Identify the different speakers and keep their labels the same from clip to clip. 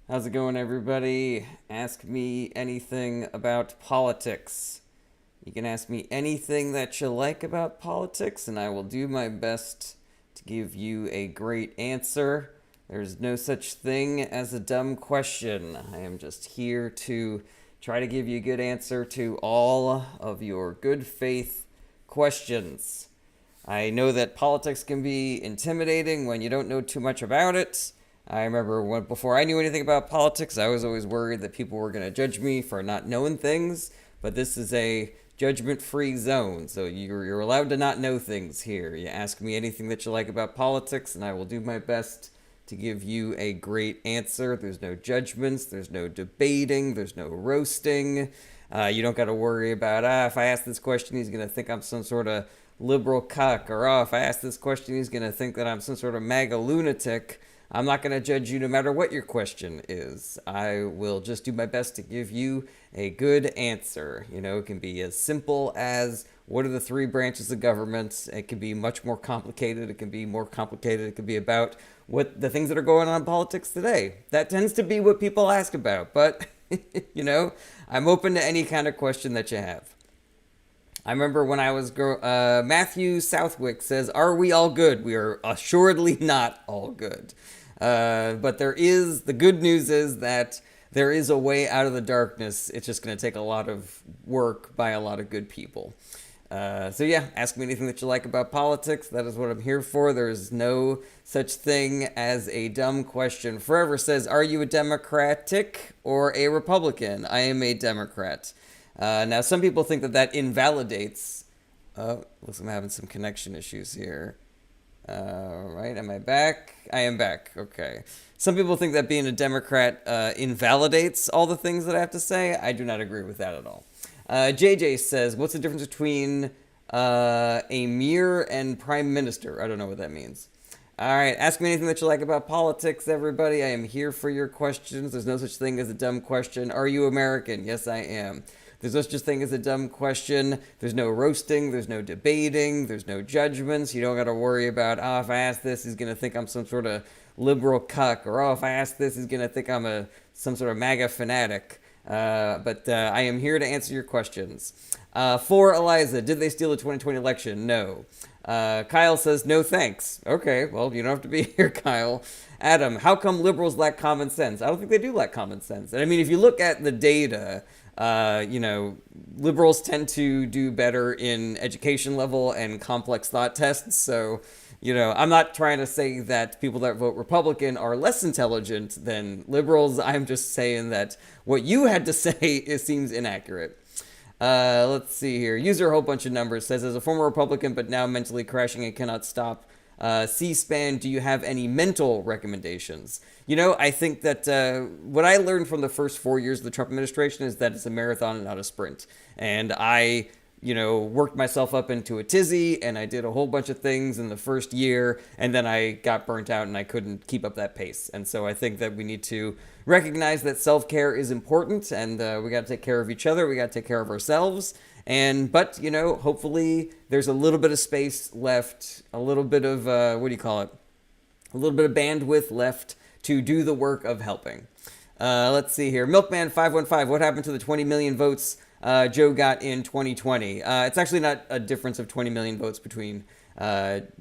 Speaker 1: How's it going, everybody? Ask me anything about politics. You can ask me anything that you like about politics, and I will do my best to give you a great answer. There's no such thing as a dumb question. I am just here to try to give you a good answer to all of your good faith questions. I know that politics can be intimidating when you don't know too much about it. I remember before I knew anything about politics, I was always worried that people were going to judge me for not knowing things. But this is a judgment-free zone, so you're allowed to not know things here. You ask me anything that you like about politics, and I will do my best to give you a great answer. There's no judgments, there's no debating, there's no roasting. You don't got to worry about, if I ask this question, he's going to think I'm some sort of liberal cuck, or if I ask this question, he's going to think that I'm some sort of MAGA lunatic. I'm not going to judge you no matter what your question is. I will just do my best to give you a good answer. You know, it can be as simple as what are the three branches of government. It can be much more complicated. It can be more complicated. It can be about what the things that are going on in politics today. That tends to be what people ask about. But, you know, I'm open to any kind of question that you have. I remember when I was Matthew Southwick says, "Are we all good?" We are assuredly not all good. But the good news is that there is a way out of the darkness. It's just going to take a lot of work by a lot of good people. So yeah, ask me anything that you like about politics. That is what I'm here for. There is no such thing as a dumb question. Forever says, "Are you a Democratic or a Republican?" I am a Democrat. Now, some people think that invalidates. Oh, looks like I'm having some connection issues here. Right, am I back? I am back. Okay. Some people think that being a Democrat invalidates all the things that I have to say. I do not agree with that at all. JJ says, "What's the difference between a mayor and prime minister?" I don't know what that means. All right, ask me anything that you like about politics, everybody. I am here for your questions. There's no such thing as a dumb question. Are you American? Yes, I am. There's no such thing as a dumb question. There's no roasting. There's no debating. There's no judgments. You don't got to worry about, if I ask this, he's going to think I'm some sort of liberal cuck. Or, if I ask this, he's going to think I'm some sort of MAGA fanatic. But I am here to answer your questions. For Eliza, did they steal the 2020 election? No. Kyle says, "No thanks." Okay, well, you don't have to be here, Kyle. Adam, how come liberals lack common sense? I don't think they do lack common sense. And I mean, if you look at the data, liberals tend to do better in education level and complex thought tests. So, I'm not trying to say that people that vote Republican are less intelligent than liberals. I'm just saying that what you had to say seems inaccurate. Let's see here. User a whole bunch of numbers says, "As a former Republican but now mentally crashing and cannot stop C-SPAN, do you have any mental recommendations?" I think that what I learned from the first 4 years of the Trump administration is that it's a marathon and not a sprint. And I worked myself up into a tizzy, and I did a whole bunch of things in the first year, and then I got burnt out and I couldn't keep up that pace. And so I think that we need to recognize that self-care is important, and we got to take care of each other. We got to take care of ourselves. But hopefully there's a little bit of space left, a little bit of, a little bit of bandwidth left to do the work of helping. Let's see here. Milkman515, what happened to the 20 million votes Joe got in 2020? It's actually not a difference of 20 million votes between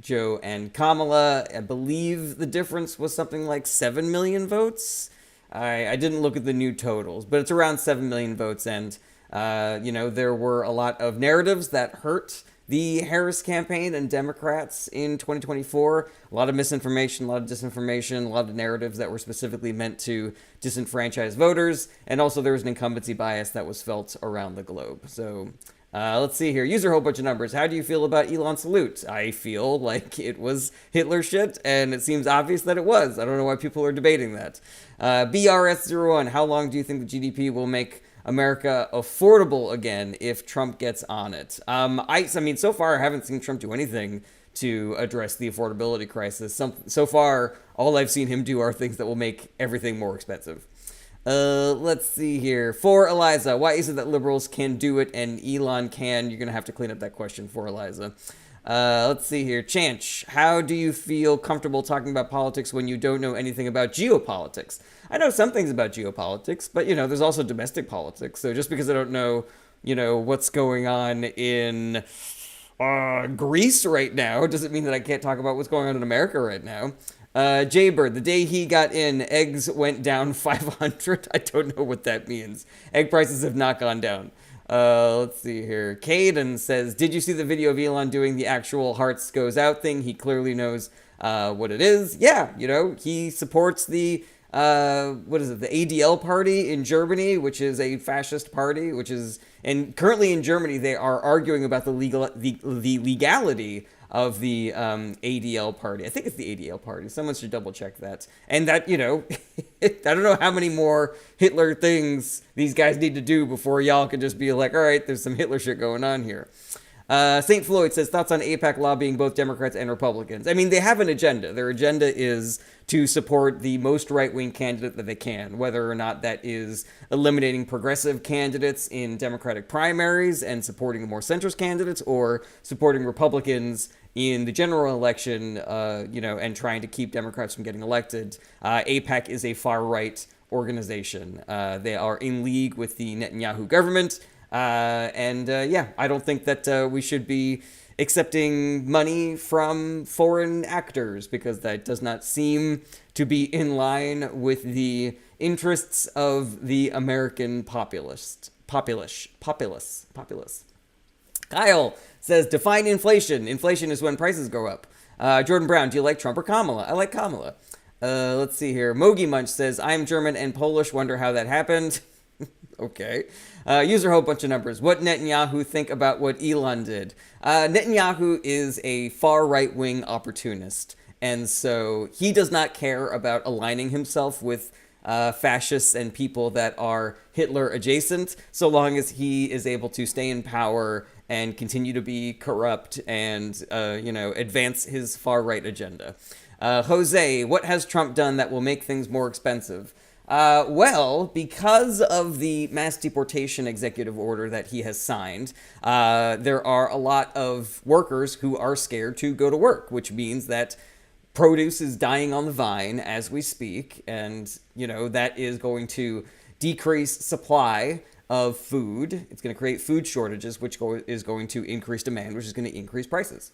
Speaker 1: Joe and Kamala. I believe the difference was something like 7 million votes. I didn't look at the new totals, but it's around 7 million votes. And, there were a lot of narratives that hurt the Harris campaign and Democrats in 2024. A lot of misinformation, a lot of disinformation, a lot of narratives that were specifically meant to disenfranchise voters. And also there was an incumbency bias that was felt around the globe. So let's see here. User a whole bunch of numbers. How do you feel about Elon salute? I feel like it was Hitler shit, and it seems obvious that it was. I don't know why people are debating that. BRS01, how long do you think the GDP will make America affordable again if Trump gets on it? I mean, so far I haven't seen Trump do anything to address the affordability crisis. So far, all I've seen him do are things that will make everything more expensive. Let's see here. For Eliza, why is it that liberals can do it and Elon can? You're going to have to clean up that question for Eliza. Let's see here. Chanch, how do you feel comfortable talking about politics when you don't know anything about geopolitics? I know some things about geopolitics, but, there's also domestic politics. So just because I don't know, what's going on in Greece right now doesn't mean that I can't talk about what's going on in America right now. Jaybird, the day he got in, eggs went down 500. I don't know what that means. Egg prices have not gone down. Let's see here. Caden says, did you see the video of Elon doing the actual hearts goes out thing? He clearly knows what it is. Yeah, he supports the what is it, the ADL party in Germany, which is a fascist party, and currently in Germany they are arguing about the legality of the ADL party. I think it's the ADL party. Someone should double check that. And that, I don't know how many more Hitler things these guys need to do before y'all can just be like, all right, there's some Hitler shit going on here. St. Floyd says, thoughts on AIPAC lobbying both Democrats and Republicans. I mean, they have an agenda. Their agenda is to support the most right-wing candidate that they can, whether or not that is eliminating progressive candidates in Democratic primaries and supporting the more centrist candidates, or supporting Republicans in the general election, and trying to keep Democrats from getting elected. AIPAC is a far-right organization. They are in league with the Netanyahu government. I don't think that we should be accepting money from foreign actors, because that does not seem to be in line with the interests of the American populace. Kyle says, define inflation. Inflation is when prices go up. Jordan Brown, do you like Trump or Kamala? I like Kamala. Let's see here. Mogi Munch says, I'm German and Polish. Wonder how that happened. Okay. User Hope, bunch of numbers. What Netanyahu think about what Elon did? Netanyahu is a far right-wing opportunist, and so he does not care about aligning himself with fascists and people that are Hitler adjacent, so long as he is able to stay in power and continue to be corrupt and, advance his far right agenda. Jose, what has Trump done that will make things more expensive? Well, because of the mass deportation executive order that he has signed, there are a lot of workers who are scared to go to work, which means that produce is dying on the vine as we speak, and, that is going to decrease supply of food. It's going to create food shortages, which is going to increase demand, which is going to increase prices.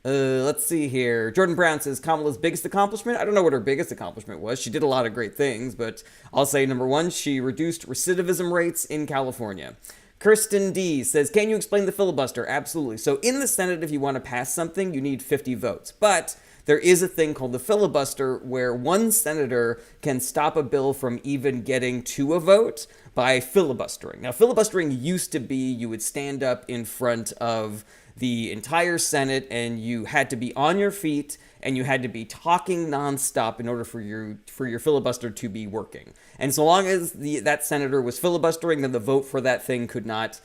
Speaker 1: Let's see here. Jordan Brown says, Kamala's biggest accomplishment? I don't know what her biggest accomplishment was. She did a lot of great things, but I'll say number one, she reduced recidivism rates in California. Kirsten D says, can you explain the filibuster? Absolutely. So in the Senate, if you want to pass something, you need 50 votes. But there is a thing called the filibuster where one senator can stop a bill from even getting to a vote by filibustering. Now, filibustering used to be you would stand up in front of the entire Senate and you had to be on your feet and you had to be talking nonstop in order for your filibuster to be working. And so long as that senator was filibustering, then the vote for that thing could not,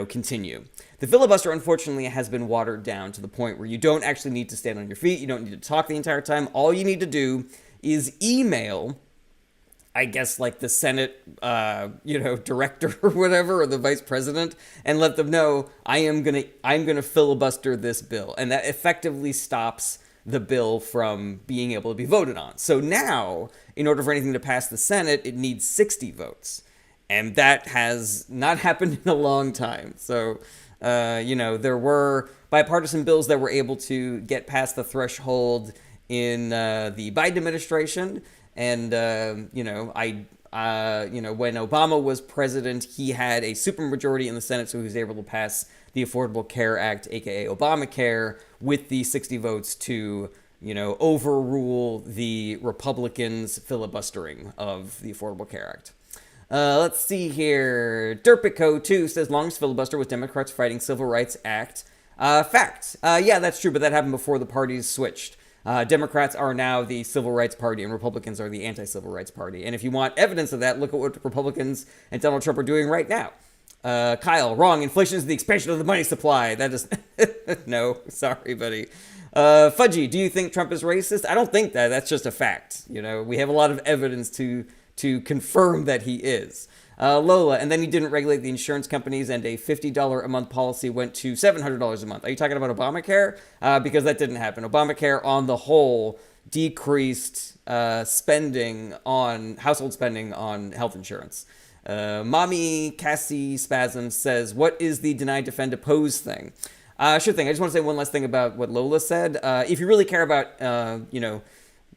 Speaker 1: continue. The filibuster, unfortunately, has been watered down to the point where you don't actually need to stand on your feet. You don't need to talk the entire time. All you need to do is email, I guess, like the Senate, director or whatever, or the vice president, and let them know I'm gonna filibuster this bill, and that effectively stops the bill from being able to be voted on. So now, in order for anything to pass the Senate, it needs 60 votes, and that has not happened in a long time. So, there were bipartisan bills that were able to get past the threshold in the Biden administration. And, when Obama was president, he had a supermajority in the Senate, so he was able to pass the Affordable Care Act, aka Obamacare, with the 60 votes to, overrule the Republicans' filibustering of the Affordable Care Act. Let's see here. Derpico, too, says longest filibuster was Democrats fighting Civil Rights Act. Fact. Yeah, that's true, but that happened before the parties switched. Democrats are now the Civil Rights Party and Republicans are the Anti-Civil Rights Party. And if you want evidence of that, look at what Republicans and Donald Trump are doing right now. Kyle, wrong. Inflation is the expansion of the money supply. That is... No, sorry, buddy. Fudgy, do you think Trump is racist? I don't think that. That's just a fact. We have a lot of evidence to confirm that he is. Lola, and then he didn't regulate the insurance companies, and a $50 a month policy went to $700 a month. Are you talking about Obamacare? Because that didn't happen. Obamacare, on the whole, decreased spending on household spending on health insurance. Mommy Cassie Spasm says, what is the deny, defend, oppose thing? Sure thing. I just want to say one last thing about what Lola said. If you really care about,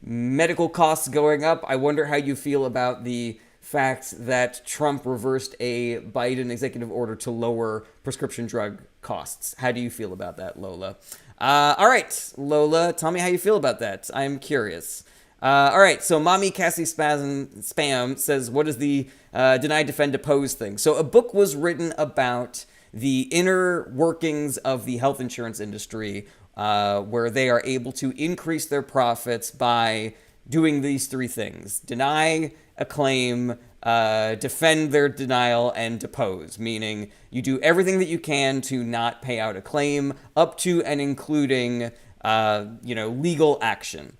Speaker 1: medical costs going up, I wonder how you feel about the fact that Trump reversed a Biden executive order to lower prescription drug costs. How do you feel about that, Lola? All right, Lola, tell me how you feel about that. I'm curious. All right, so Mommy Cassie Spam says, what is the deny, defend, oppose thing? So a book was written about the inner workings of the health insurance industry, where they are able to increase their profits by doing these three things: deny a claim, defend their denial, and depose, meaning you do everything that you can to not pay out a claim, up to and including, legal action.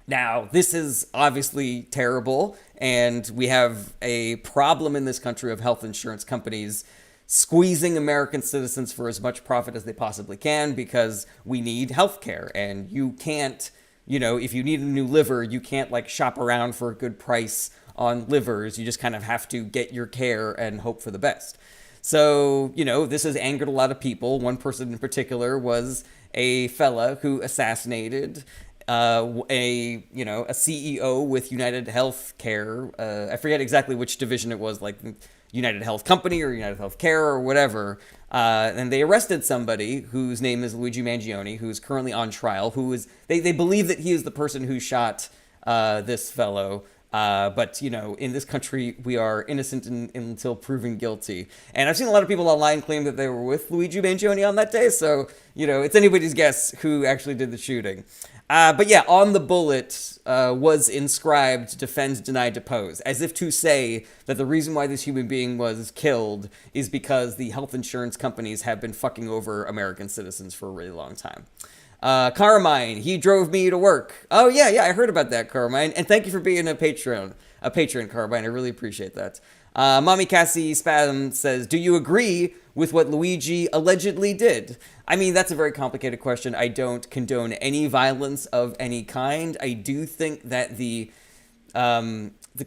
Speaker 1: Now, this is obviously terrible, and we have a problem in this country of health insurance companies squeezing American citizens for as much profit as they possibly can because we need health care, and you can't, if you need a new liver, you can't shop around for a good price on livers. You just kind of have to get your care and hope for the best. So, this has angered a lot of people. One person in particular was a fella who assassinated a CEO with United Healthcare. I forget exactly which division it was, like United Health Company or United Health Care or whatever. And they arrested somebody whose name is Luigi Mangione, who is currently on trial, they believe that he is the person who shot this fellow. But, in this country, we are innocent until proven guilty. And I've seen a lot of people online claim that they were with Luigi Mangione on that day. So, it's anybody's guess who actually did the shooting. But yeah, on the bullet was inscribed defend, deny, depose, as if to say that the reason why this human being was killed is because the health insurance companies have been fucking over American citizens for a really long time. Carmine, he drove me to work. Oh, yeah, I heard about that, Carmine. And thank you for being a patron, Carmine. I really appreciate that. Mommy Cassie Spasm says, do you agree with what Luigi allegedly did? I mean, that's a very complicated question. I don't condone any violence of any kind. I do think that the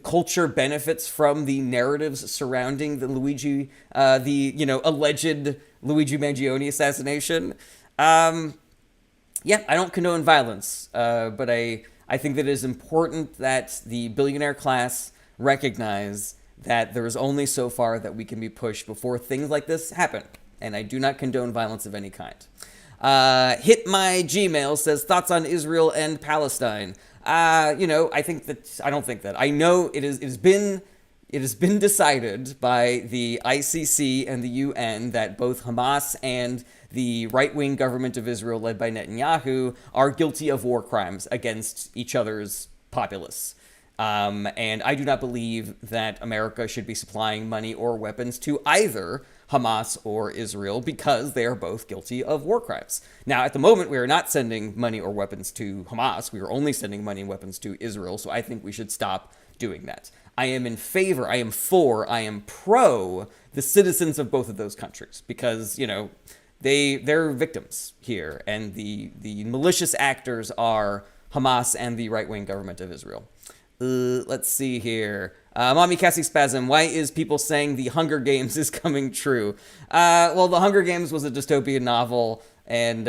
Speaker 1: culture benefits from the narratives surrounding the alleged Luigi Mangione assassination. Yeah, I don't condone violence, but I think that it is important that the billionaire class recognize that there is only so far that we can be pushed before things like this happen. And I do not condone violence of any kind. Hit My Gmail says, thoughts on Israel and Palestine. I don't think that. I know it has been decided by the ICC and the UN that both Hamas and the right-wing government of Israel, led by Netanyahu, are guilty of war crimes against each other's populace. And I do not believe that America should be supplying money or weapons to either Hamas or Israel because they are both guilty of war crimes. Now, at the moment, we are not sending money or weapons to Hamas. We are only sending money and weapons to Israel. So I think we should stop doing that. I am pro the citizens of both of those countries because, they're victims here. And the malicious actors are Hamas and the right-wing government of Israel. Let's see here. Mommy Cassie Spasm, why is people saying the Hunger Games is coming true? Well, the Hunger Games was a dystopian novel, and,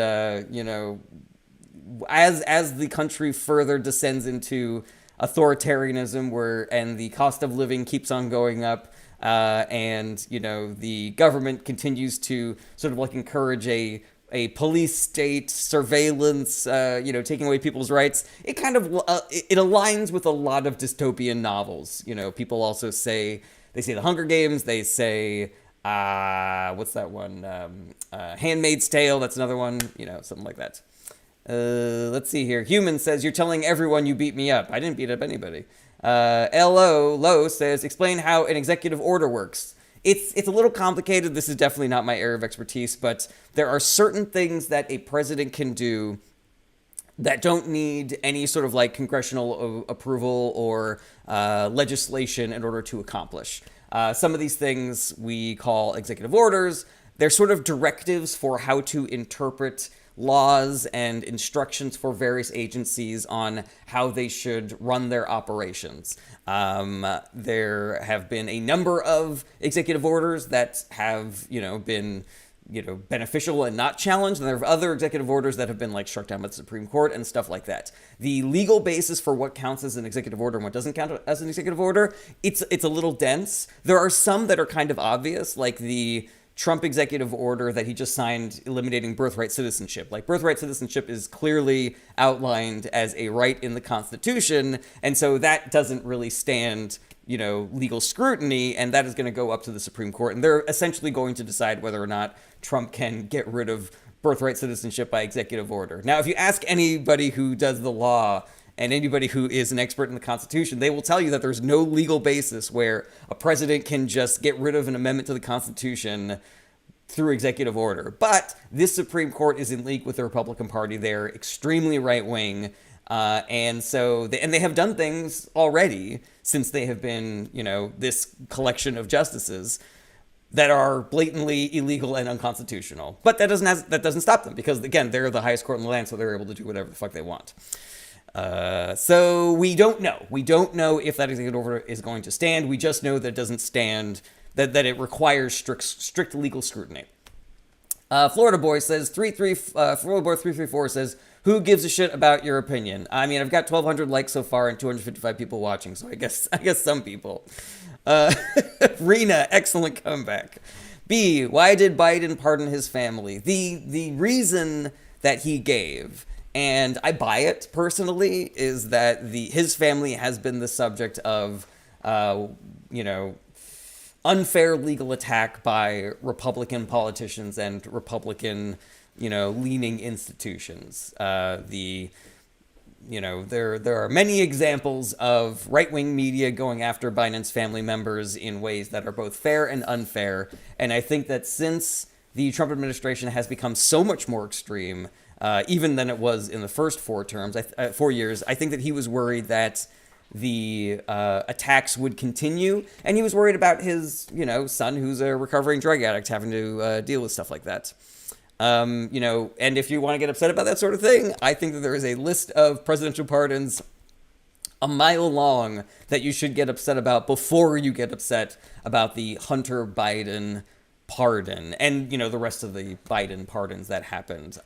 Speaker 1: as the country further descends into authoritarianism and the cost of living keeps on going up, and, the government continues to sort of encourage a police state, surveillance, taking away people's rights. It kind of, it aligns with a lot of dystopian novels. People also say the Hunger Games, they say, what's that one? Handmaid's Tale, that's another one, something like that. Let's see here. Human says, you're telling everyone you beat me up. I didn't beat up anybody. Lo says, explain how an executive order works. It's a little complicated. This is definitely not my area of expertise, but there are certain things that a president can do that don't need any sort of congressional approval or legislation in order to accomplish. Some of these things we call executive orders. They're sort of directives for how to interpret laws and instructions for various agencies on how they should run their operations. There have been a number of executive orders that have, been beneficial and not challenged. And there are other executive orders that have been like struck down by the Supreme Court and stuff like that. The legal basis for what counts as an executive order and what doesn't count as an executive order, it's a little dense. There are some that are kind of obvious, like the Trump executive order that he just signed eliminating birthright citizenship. Like, birthright citizenship is clearly outlined as a right in the Constitution, and so that doesn't really stand, legal scrutiny, and that is going to go up to the Supreme Court, and they're essentially going to decide whether or not Trump can get rid of birthright citizenship by executive order. Now, if you ask anybody who does the law and anybody who is an expert in the Constitution, they will tell you that there's no legal basis where a president can just get rid of an amendment to the Constitution through executive order. But this Supreme Court is in league with the Republican Party. They're extremely right-wing. And they have done things already since they have been, this collection of justices that are blatantly illegal and unconstitutional. But that doesn't stop them, because, again, they're the highest court in the land, so they're able to do whatever the fuck they want. So we don't know. We don't know if that executive order is going to stand. We just know that it doesn't stand, that it requires strict legal scrutiny. Florida Boy says, Florida Boy 334 says, who gives a shit about your opinion? I mean, I've got 1,200 likes so far and 255 people watching, so I guess some people. Rena, excellent comeback. B, why did Biden pardon his family? The reason that he gave, and I buy it personally, is that his family has been the subject of, unfair legal attack by Republican politicians and Republican, leaning institutions. There are many examples of right-wing media going after Biden's family members in ways that are both fair and unfair. And I think that since the Trump administration has become so much more extreme, even than it was in the first 4 years, I think that he was worried that the attacks would continue, and he was worried about his, son, who's a recovering drug addict, having to deal with stuff like that. And if you want to get upset about that sort of thing, I think that there is a list of presidential pardons a mile long that you should get upset about before you get upset about the Hunter Biden pardon and, the rest of the Biden pardons that happened.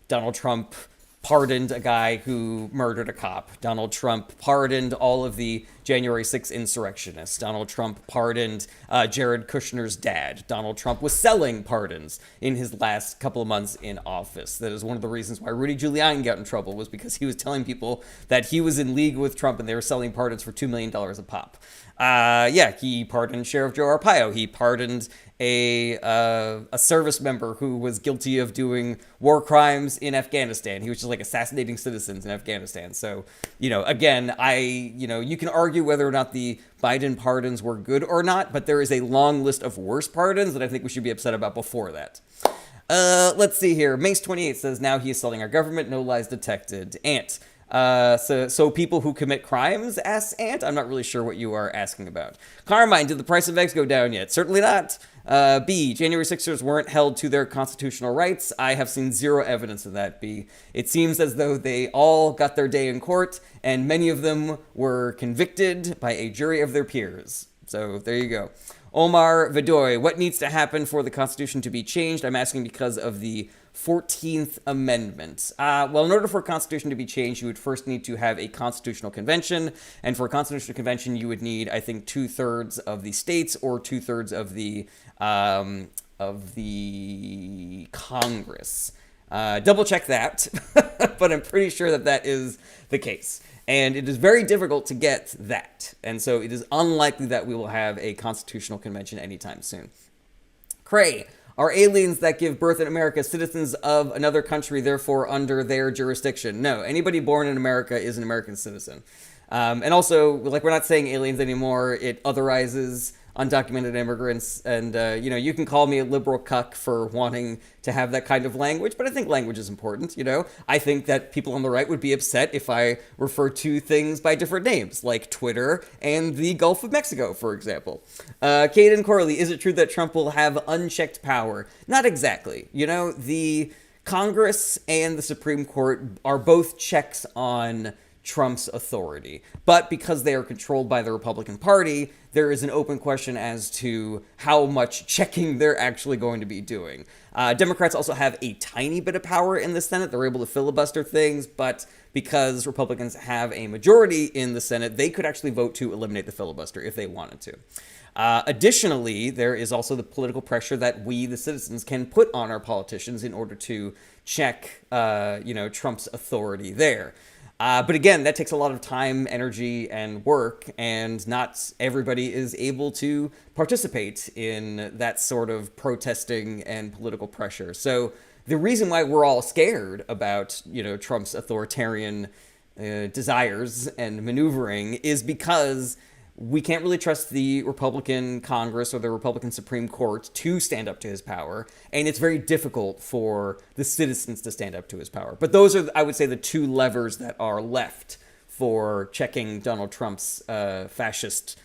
Speaker 1: Donald Trump pardoned a guy who murdered a cop. Donald Trump pardoned all of the January 6th insurrectionists. Donald Trump pardoned Jared Kushner's dad. Donald Trump was selling pardons in his last couple of months in office. That is one of the reasons why Rudy Giuliani got in trouble, was because he was telling people that he was in league with Trump and they were selling pardons for $2 million a pop. He pardoned Sheriff Joe Arpaio. He pardoned a service member who was guilty of doing war crimes in Afghanistan. He was just like assassinating citizens in Afghanistan. So, again, you can argue whether or not the Biden pardons were good or not, but there is a long list of worse pardons that I think we should be upset about before that. Let's see here. Mace28 says, now he is selling our government. No lies detected. Ant. So people who commit crimes, asks Ant? I'm not really sure what you are asking about. Carmine, did the price of eggs go down yet? Certainly not. B, January 6ers weren't held to their constitutional rights. I have seen zero evidence of that, B. It seems as though they all got their day in court, and many of them were convicted by a jury of their peers. So there you go. Omar Vidoy, what needs to happen for the Constitution to be changed? I'm asking because of the 14th Amendment. Well, in order for a constitution to be changed, you would first need to have a constitutional convention. And for a constitutional convention, you would need, I think, 2/3 of the states or 2/3 of the Congress. Double check that, but I'm pretty sure that is the case. And it is very difficult to get that. And so it is unlikely that we will have a constitutional convention anytime soon. Cray, are aliens that give birth in America citizens of another country, therefore under their jurisdiction? No, anybody born in America is an American citizen. And also, like, we're not saying aliens anymore. It otherizes undocumented immigrants, and you can call me a liberal cuck for wanting to have that kind of language, but I think language is important. I think that people on the right would be upset if I refer to things by different names, like Twitter and the Gulf of Mexico, for example. Caden Corley, is it true that Trump will have unchecked power? Not exactly. The Congress and the Supreme Court are both checks on Trump's authority. But because they are controlled by the Republican Party, there is an open question as to how much checking they're actually going to be doing. Democrats also have a tiny bit of power in the Senate. They're able to filibuster things, but because Republicans have a majority in the Senate, they could actually vote to eliminate the filibuster if they wanted to. Additionally, there is also the political pressure that we, the citizens, can put on our politicians in order to check, Trump's authority there. But again, that takes a lot of time, energy, and work, and not everybody is able to participate in that sort of protesting and political pressure. So the reason why we're all scared about, Trump's authoritarian desires and maneuvering is because we can't really trust the Republican Congress or the Republican Supreme Court to stand up to his power, and it's very difficult for the citizens to stand up to his power. But those are, I would say, the two levers that are left for checking Donald Trump's fascist,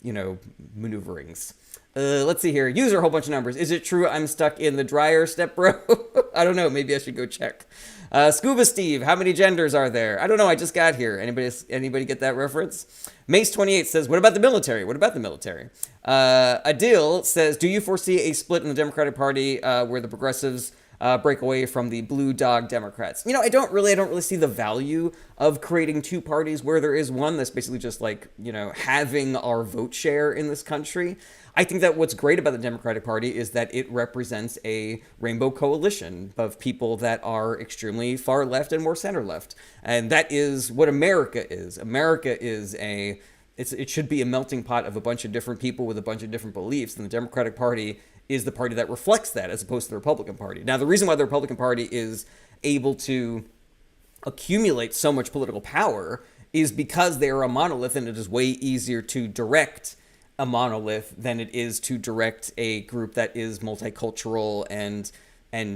Speaker 1: maneuverings. Let's see here. User, a whole bunch of numbers. Is it true I'm stuck in the dryer, step bro? I don't know. Maybe I should go check. Scuba Steve, how many genders are there? I don't know. I just got here. Anybody get that reference? Mace28 says, what about the military? What about the military? Adil says, do you foresee a split in the Democratic Party where the progressives break away from the blue dog Democrats? I don't really see the value of creating two parties where there is one that's basically just like, having our vote share in this country. I think that what's great about the Democratic Party is that it represents a rainbow coalition of people that are extremely far left and more center left. And that is what America is. America is it should be a melting pot of a bunch of different people with a bunch of different beliefs. And the Democratic Party is the party that reflects that as opposed to the Republican Party. Now, the reason why the Republican Party is able to accumulate so much political power is because they are a monolith, and it is way easier to direct a monolith than it is to direct a group that is multicultural and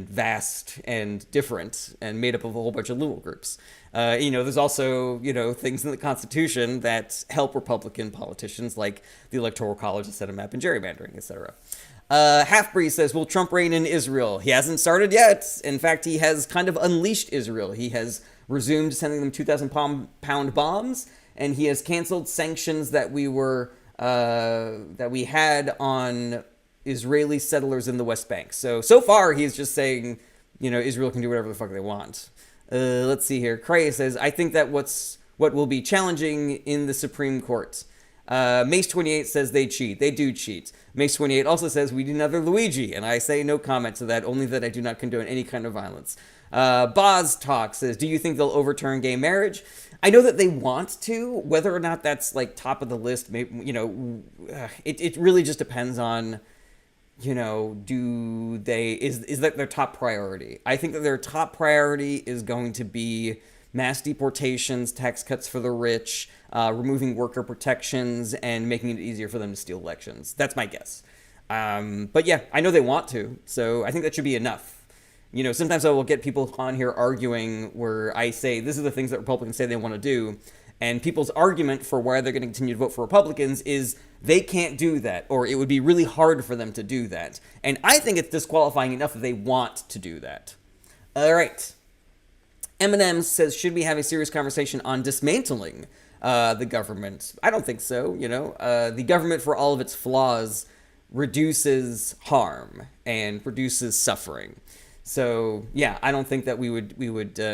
Speaker 1: vast and different and made up of a whole bunch of little groups. There's also, things in the Constitution that help Republican politicians, like the Electoral College, the Senate map, and gerrymandering, etc. Halfbreed says, will Trump reign in Israel? He hasn't started yet. In fact, he has kind of unleashed Israel. He has resumed sending them 2,000-pound bombs, and he has canceled sanctions that we had on Israeli settlers in the West Bank. So far, he's just saying, Israel can do whatever the fuck they want. Let's see here. Cray says, I think that what will be challenging in the Supreme Court. Mace28 says they cheat. They do cheat. Mace28 also says we need another Luigi, and I say no comment to that, only that I do not condone any kind of violence. Boz Talk says, do you think they'll overturn gay marriage? I know that they want to. Whether or not that's like top of the list, maybe, it really just depends on, is that their top priority? I think that their top priority is going to be mass deportations, tax cuts for the rich, removing worker protections, and making it easier for them to steal elections. That's my guess. But yeah, I know they want to, so I think that should be enough. Sometimes I will get people on here arguing where I say, this is the things that Republicans say they want to do. And people's argument for why they're going to continue to vote for Republicans is they can't do that, or it would be really hard for them to do that. And I think it's disqualifying enough that they want to do that. All right. Eminem says, should we have a serious conversation on dismantling the government? I don't think so. The government, for all of its flaws, reduces harm and reduces suffering. So yeah, I don't think that we would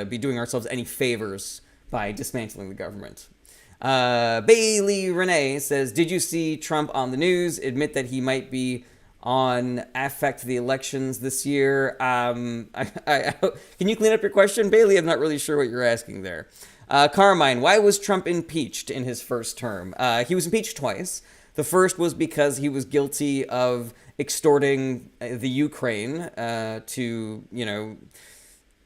Speaker 1: be doing ourselves any favors by dismantling the government. Bailey Renee says, did you see Trump on the news admit that he might be on affect the elections this year? Can you clean up your question, Bailey? I'm not really sure what you're asking there. Carmine, why was Trump impeached in his first term? He was impeached twice. The first was because he was guilty of extorting the Ukraine to,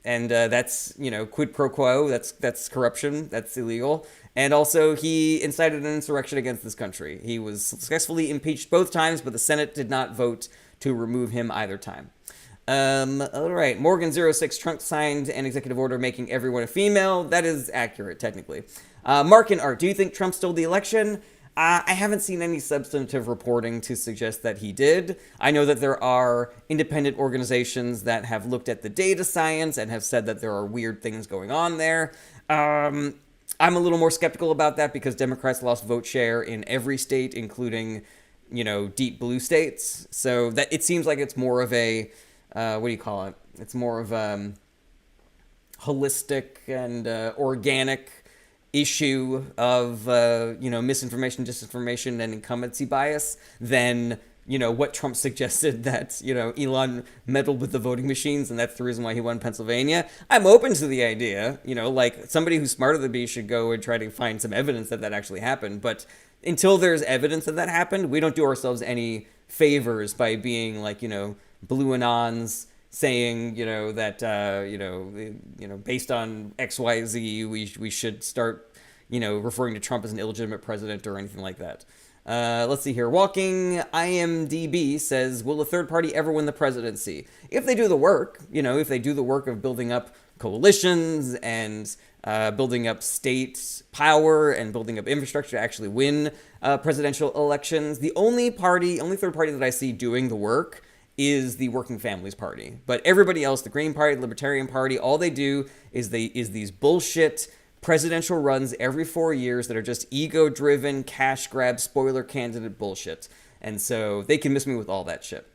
Speaker 1: and that's quid pro quo. That's corruption. That's illegal. And also, he incited an insurrection against this country. He was successfully impeached both times, but the Senate did not vote to remove him either time. All right. Morgan06, Trump signed an executive order making everyone a female. That is accurate, technically. Mark and Art, do you think Trump stole the election? I haven't seen any substantive reporting to suggest that he did. I know that there are independent organizations that have looked at the data science and have said that there are weird things going on there. I'm a little more skeptical about that because Democrats lost vote share in every state, including, deep blue states. So that it seems like it's more of a, what do you call it? It's more of holistic and organic issue of misinformation, disinformation, and incumbency bias than what Trump suggested, that Elon meddled with the voting machines and that's the reason why he won Pennsylvania. I'm open to the idea, like somebody who's smarter than me should go and try to find some evidence that that actually happened. But until there's evidence that that happened, we don't do ourselves any favors by being like blue anons saying, that, based on XYZ, we should start, referring to Trump as an illegitimate president or anything like that. Let's see here. Walking IMDb says, will a third party ever win the presidency? If they do the work, if they do the work of building up coalitions and building up state power and building up infrastructure to actually win presidential elections. The only third party that I see doing the work is the Working Families Party. But everybody else, the Green Party, the Libertarian Party, all they do is these bullshit presidential runs every 4 years that are just ego-driven, cash grab, spoiler candidate bullshit. And so they can miss me with all that shit.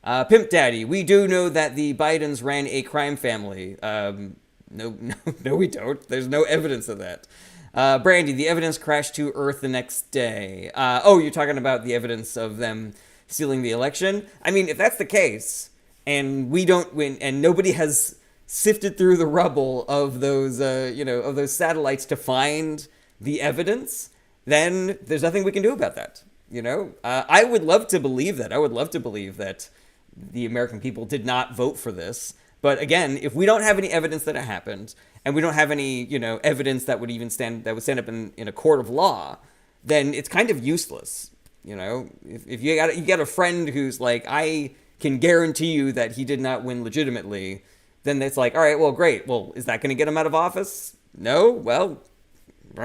Speaker 1: Pimp Daddy, we do know that the Bidens ran a crime family. No, we don't. There's no evidence of that. Brandy, the evidence crashed to Earth the next day. You're talking about the evidence of them stealing the election? I mean, if that's the case, and we don't win, and nobody has sifted through the rubble of those, of those satellites to find the evidence, then there's nothing we can do about that. I would love to believe that. I would love to believe that the American people did not vote for this. But again, if we don't have any evidence that it happened, and we don't have any, evidence that would stand up in a court of law, then it's kind of useless. If you got a friend who's like, I can guarantee you that he did not win legitimately, then it's like, all right, well, great. Well, is that going to get him out of office? No? Well, all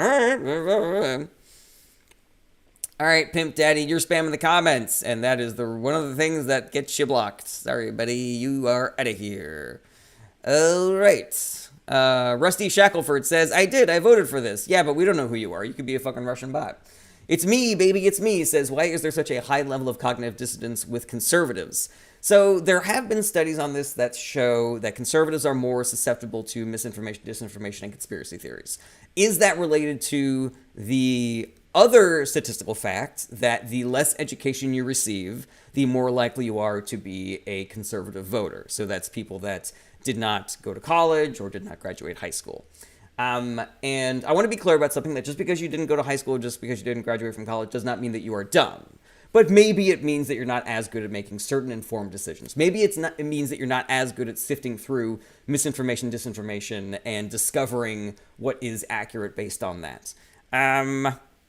Speaker 1: right, Pimp Daddy, you're spamming the comments, and that is one of the things that gets you blocked. Sorry, buddy, you are out of here. All right. Rusty Shackelford says, I voted for this. Yeah, but we don't know who you are. You could be a fucking Russian bot. It's me, baby, it's me, says, why is there such a high level of cognitive dissonance with conservatives? So there have been studies on this that show that conservatives are more susceptible to misinformation, disinformation, and conspiracy theories. Is that related to the other statistical fact that the less education you receive, the more likely you are to be a conservative voter? So that's people that did not go to college or did not graduate high school. And I want to be clear about something, that just because you didn't go to high school, just because you didn't graduate from college, does not mean that you are dumb. But maybe it means that you're not as good at making certain informed decisions. Maybe it means that you're not as good at sifting through misinformation, disinformation, and discovering what is accurate based on that.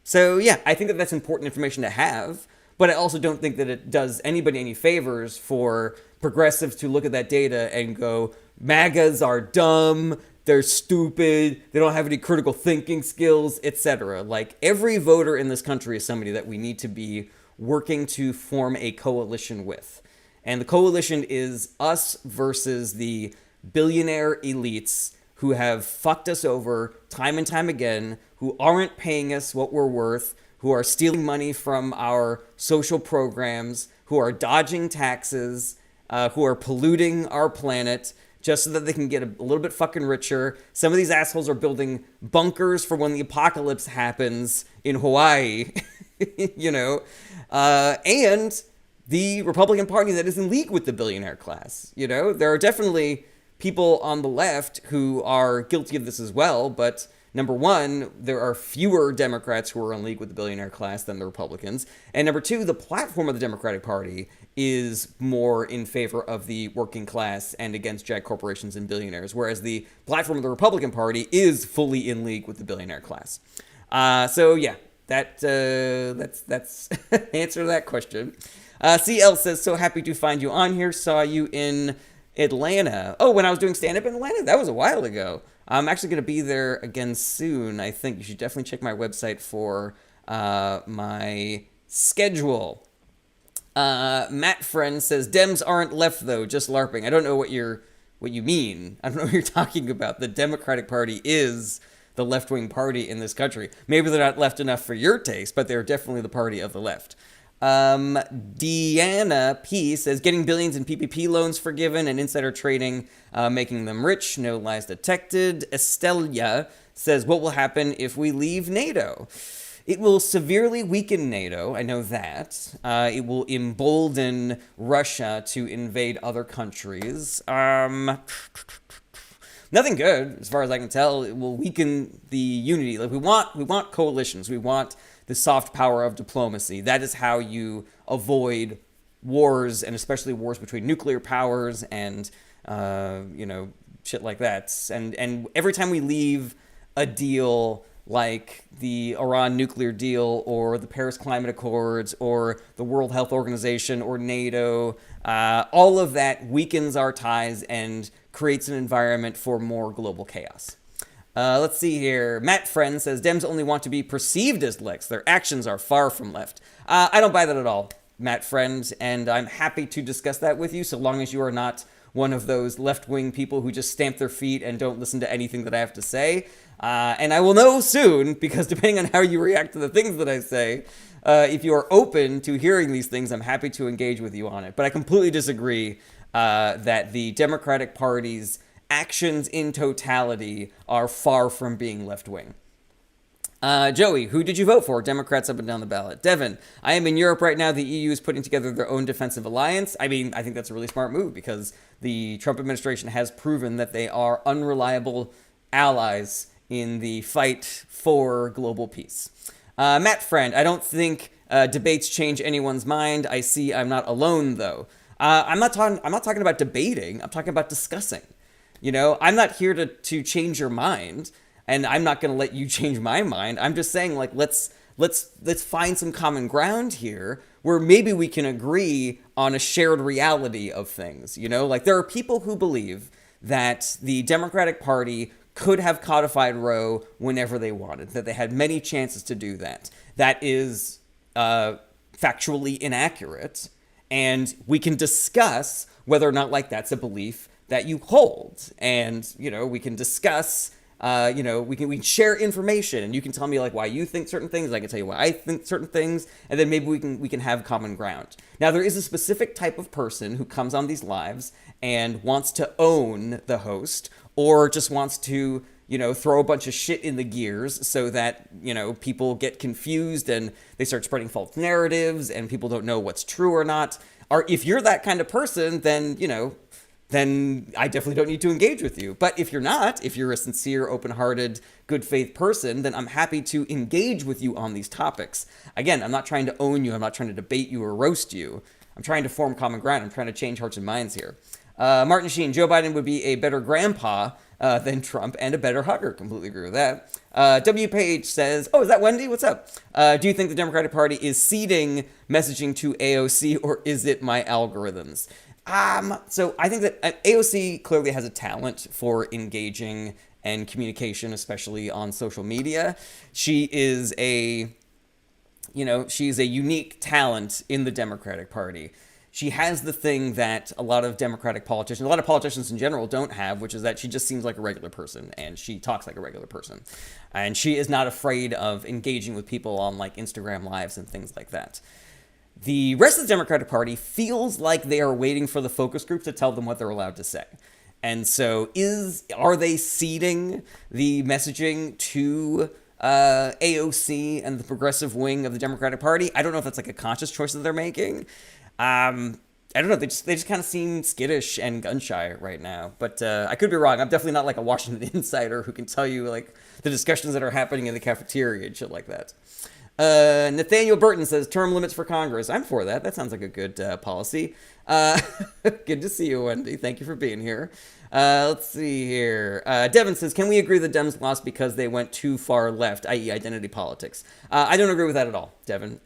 Speaker 1: So yeah, I think that that's important information to have, but I also don't think that it does anybody any favors for progressives to look at that data and go, MAGAs are dumb, they're stupid, they don't have any critical thinking skills, etc. Like, every voter in this country is somebody that we need to be working to form a coalition with. And the coalition is us versus the billionaire elites who have fucked us over time and time again, who aren't paying us what we're worth, who are stealing money from our social programs, who are dodging taxes, who are polluting our planet just so that they can get a little bit fucking richer. Some of these assholes are building bunkers for when the apocalypse happens in Hawaii, and the Republican Party that is in league with the billionaire class. There are definitely people on the left who are guilty of this as well, but number one, there are fewer Democrats who are in league with the billionaire class than the Republicans. And number two, the platform of the Democratic Party is more in favor of the working class and against giant corporations and billionaires, whereas the platform of the Republican Party is fully in league with the billionaire class. So yeah, that's answer to that question. CL says, so happy to find you on here. Saw you in Atlanta. Oh, when I was doing stand-up in Atlanta? That was a while ago. I'm actually going to be there again soon, I think. You should definitely check my website for my schedule. Matt Friend says, Dems aren't left, though, just LARPing. I don't know what you mean. I don't know what you're talking about. The Democratic Party is the left-wing party in this country. Maybe they're not left enough for your taste, but they're definitely the party of the left. Deanna P says, getting billions in PPP loans forgiven and insider trading, making them rich, no lies detected. Estelia says, what will happen if we leave NATO? It will severely weaken NATO, I know that. It will embolden Russia to invade other countries. Nothing good, as far as I can tell. It will weaken the unity. Like we want coalitions. We want the soft power of diplomacy. That is how you avoid wars, and especially wars between nuclear powers and shit like that. And every time we leave a deal like the Iran nuclear deal or the Paris Climate Accords or the World Health Organization or NATO, all of that weakens our ties and creates an environment for more global chaos. Let's see here. Matt Friend says, Dems only want to be perceived as left. Their actions are far from left. I don't buy that at all, Matt Friend, and I'm happy to discuss that with you so long as you are not one of those left-wing people who just stamp their feet and don't listen to anything that I have to say. And I will know soon, because depending on how you react to the things that I say, if you are open to hearing these things, I'm happy to engage with you on it. But I completely disagree that the Democratic Party's actions in totality are far from being left-wing. Joey, who did you vote for? Democrats up and down the ballot. Devin, I am in Europe right now. The EU is putting together their own defensive alliance. I mean, I think that's a really smart move because the Trump administration has proven that they are unreliable allies in the fight for global peace. Matt Friend, I don't think debates change anyone's mind. I see I'm not alone, though. I'm not talking about debating. I'm talking about discussing. You know, I'm not here to change your mind, and I'm not going to let you change my mind. I'm just saying, like, let's find some common ground here where maybe we can agree on a shared reality of things. You know, like there are people who believe that the Democratic Party could have codified Roe whenever they wanted, that they had many chances to do that. That is factually inaccurate, and we can discuss whether or not like that's a belief that you hold. And, you know, we can discuss, we can share information, and you can tell me like why you think certain things. I can tell you why I think certain things, and then maybe we can have common ground. Now, there is a specific type of person who comes on these lives and wants to own the host, or just wants to, throw a bunch of shit in the gears so that, people get confused and they start spreading false narratives and people don't know what's true or not. Or if you're that kind of person, then, then I definitely don't need to engage with you. But if you're not, if you're a sincere, open-hearted, good faith person, then I'm happy to engage with you on these topics. Again, I'm not trying to own you. I'm not trying to debate you or roast you. I'm trying to form common ground. I'm trying to change hearts and minds here. Martin Sheen, Joe Biden would be a better grandpa than Trump and a better hugger. Completely agree with that. W. Page says, oh, is that Wendy? What's up? Do you think the Democratic Party is ceding messaging to AOC, or is it my algorithms? So I think that AOC clearly has a talent for engaging and communication, especially on social media. She is she's a unique talent in the Democratic Party. She has the thing that a lot of politicians in general don't have, which is that she just seems like a regular person and she talks like a regular person. And she is not afraid of engaging with people on like Instagram lives and things like that. The rest of the Democratic Party feels like they are waiting for the focus group to tell them what they're allowed to say. And so are they ceding the messaging to AOC and the progressive wing of the Democratic Party? I don't know if that's like a conscious choice that they're making. I don't know. They just kind of seem skittish and gun shy right now. But I could be wrong. I'm definitely not like a Washington insider who can tell you like the discussions that are happening in the cafeteria and shit like that. Nathaniel Burton says term limits for Congress. I'm for that. That sounds like a good policy. Good to see you, Wendy. Thank you for being here. Let's see here. Devin says, can we agree the Dems lost because they went too far left, i.e. identity politics? I don't agree with that at all, Devin.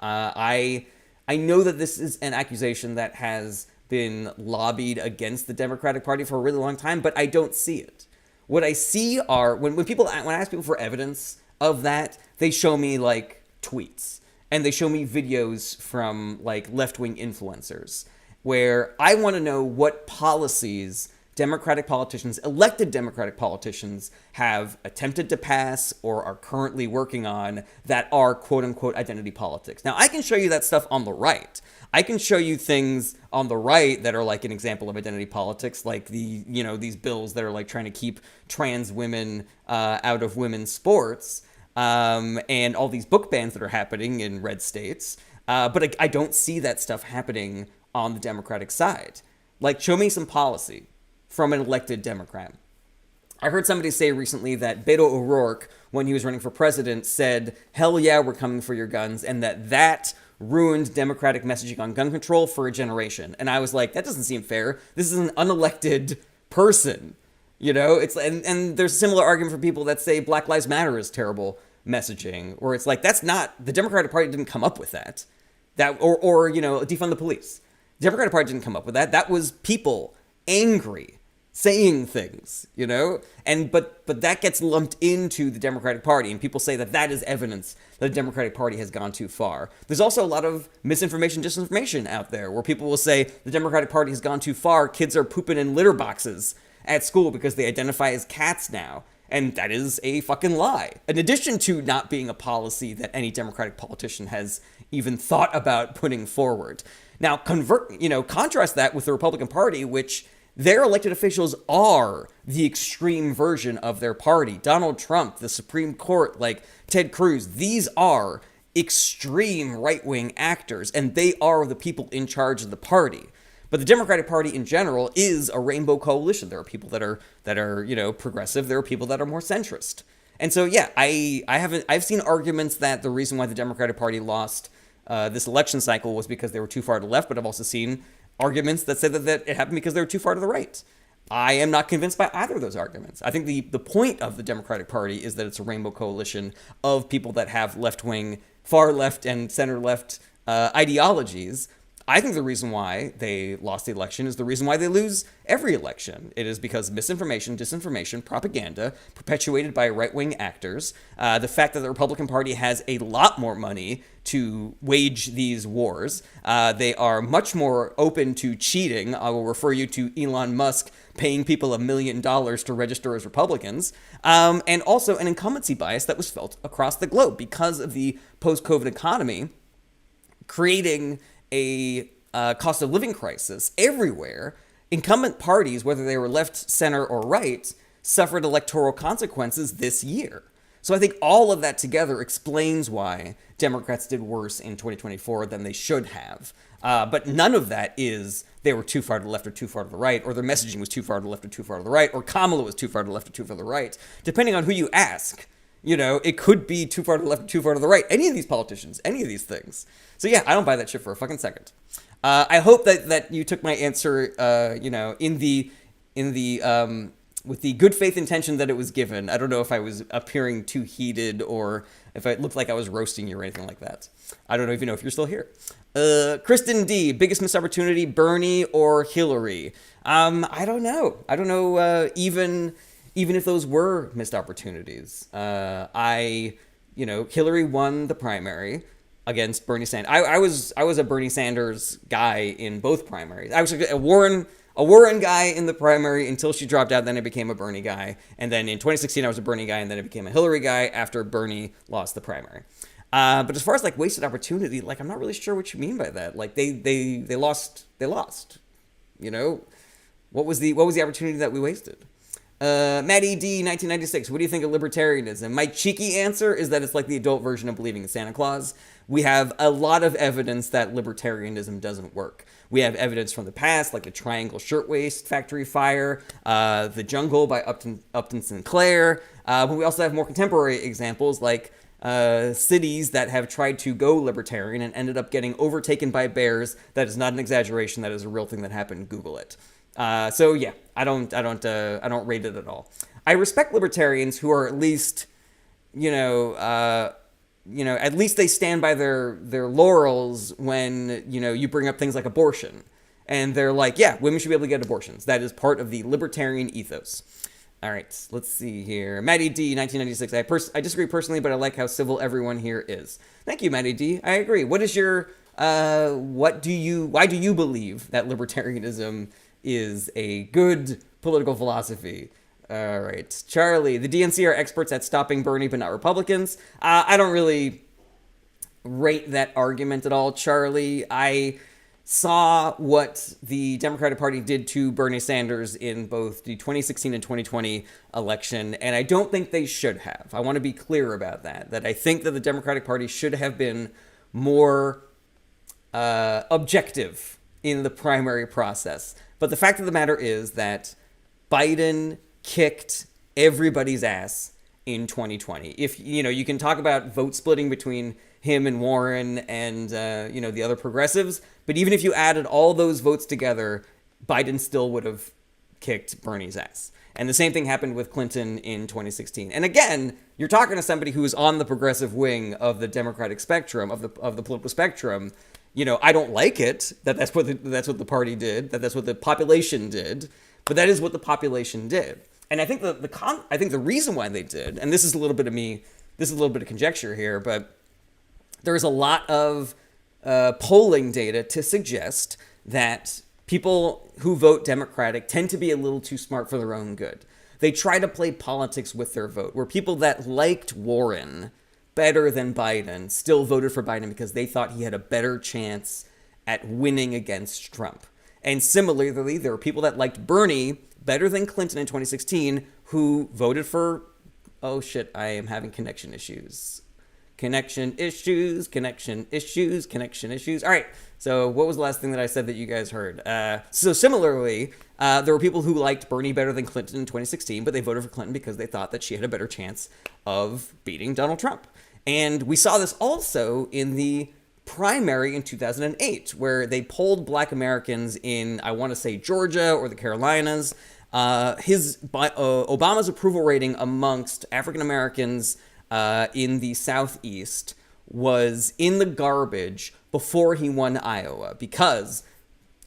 Speaker 1: I know that this is an accusation that has been lobbied against the Democratic Party for a really long time, but I don't see it. What I see are, when I ask people for evidence of that, they show me like tweets and they show me videos from like left-wing influencers where I want to know what policies Democratic politicians, elected Democratic politicians, have attempted to pass or are currently working on that are quote-unquote identity politics. Now, I can show you that stuff on the right. I can show you things on the right that are like an example of identity politics, like these bills that are like trying to keep trans women out of women's sports, and all these book bans that are happening in red states. But I don't see that stuff happening on the Democratic side. Like, show me some policy from an elected Democrat. I heard somebody say recently that Beto O'Rourke, when he was running for president, said, hell yeah, we're coming for your guns, and that ruined Democratic messaging on gun control for a generation. And I was like, that doesn't seem fair. This is an unelected person. You know, it's and there's a similar argument for people that say Black Lives Matter is terrible messaging, or it's like, that's not, the Democratic Party didn't come up with that. Or defund the police. The Democratic Party didn't come up with that. That was people angry saying things, but that gets lumped into the Democratic Party, and people say that is evidence that the Democratic Party has gone too far. There's also a lot of misinformation, disinformation out there where people will say the Democratic Party has gone too far. Kids are pooping in litter boxes at school because they identify as cats now. And that is a fucking lie. In addition to not being a policy that any Democratic politician has even thought about putting forward. Now, contrast that with the Republican Party, which their elected officials are the extreme version of their party. Donald Trump, the Supreme Court, like Ted Cruz, these are extreme right-wing actors, and they are the people in charge of the party. But the Democratic Party in general is a rainbow coalition. There are people that are progressive. There are people that are more centrist. And so, yeah, I've seen arguments that the reason why the Democratic Party lost this election cycle was because they were too far to the left, but I've also seen arguments that say that it happened because they were too far to the right. I am not convinced by either of those arguments. I think the point of the Democratic Party is that it's a rainbow coalition of people that have left-wing, far left, and center-left ideologies. I think the reason why they lost the election is the reason why they lose every election. It is because misinformation, disinformation, propaganda perpetuated by right-wing actors. The fact that the Republican Party has a lot more money to wage these wars. They are much more open to cheating. I will refer you to Elon Musk paying people $1 million to register as Republicans. And also an incumbency bias that was felt across the globe because of the post-COVID economy, creating a cost of living crisis everywhere. Incumbent parties, whether they were left, center, or right, suffered electoral consequences this year. So I think all of that together explains why Democrats did worse in 2024 than they should have. But none of that is they were too far to the left or too far to the right, or their messaging was too far to the left or too far to the right, or Kamala was too far to the left or too far to the right. Depending on who you ask, it could be too far to the left or too far to the right. Any of these politicians, any of these things. So yeah, I don't buy that shit for a fucking second. I hope that you took my answer, with the good faith intention that it was given. I don't know if I was appearing too heated or if it looked like I was roasting you or anything like that. I don't even know if you're still here. Kristen D, biggest missed opportunity, Bernie or Hillary? I don't know. Even if those were missed opportunities. Hillary won the primary against Bernie Sanders. I was a Bernie Sanders guy in both primaries. I was a Warren guy in the primary until she dropped out. Then I became a Bernie guy. And then in 2016, I was a Bernie guy. And then I became a Hillary guy after Bernie lost the primary. But as far as like wasted opportunity, like I'm not really sure what you mean by that. Like they lost. What was the opportunity that we wasted? Maddie D, 1996. What do you think of libertarianism? My cheeky answer is that it's like the adult version of believing in Santa Claus. We have a lot of evidence that libertarianism doesn't work. We have evidence from the past, like the Triangle Shirtwaist Factory fire, The Jungle by Upton Sinclair. But we also have more contemporary examples, like cities that have tried to go libertarian and ended up getting overtaken by bears. That is not an exaggeration. That is a real thing that happened. Google it. So yeah, I don't rate it at all. I respect libertarians who are at least, at least they stand by their laurels when, you bring up things like abortion. And they're like, yeah, women should be able to get abortions. That is part of the libertarian ethos. All right, let's see here. Maddie D, 1996. I disagree personally, but I like how civil everyone here is. Thank you, Maddie D. I agree. What is your, why do you believe that libertarianism is a good political philosophy? All right, Charlie, the DNC are experts at stopping Bernie, but not Republicans. I don't really rate that argument at all, Charlie. I saw what the Democratic Party did to Bernie Sanders in both the 2016 and 2020 election, and I don't think they should have. I want to be clear about that I think that the Democratic Party should have been more objective in the primary process. But the fact of the matter is that Biden kicked everybody's ass in 2020. If, you can talk about vote splitting between him and Warren and, the other progressives, but even if you added all those votes together, Biden still would have kicked Bernie's ass. And the same thing happened with Clinton in 2016. And again, you're talking to somebody who is on the progressive wing of the Democratic spectrum, of the political spectrum. I don't like it that's what the party did, that's what the population did, but that is what the population did. And I think the reason why they did, and this is a little bit of conjecture here, but there's a lot of polling data to suggest that people who vote Democratic tend to be a little too smart for their own good. They try to play politics with their vote, where people that liked Warren better than Biden still voted for Biden because they thought he had a better chance at winning against Trump. And similarly, there are people that liked Bernie better than Clinton in 2016 who voted for, oh shit, I am having connection issues. Connection issues. All right. So what was the last thing that I said that you guys heard? So similarly, there were people who liked Bernie better than Clinton in 2016, but they voted for Clinton because they thought that she had a better chance of beating Donald Trump. And we saw this also in the primary in 2008, where they polled Black Americans in, I want to say, Georgia or the Carolinas. Obama's approval rating amongst African Americans in the Southeast was in the garbage before he won Iowa, because,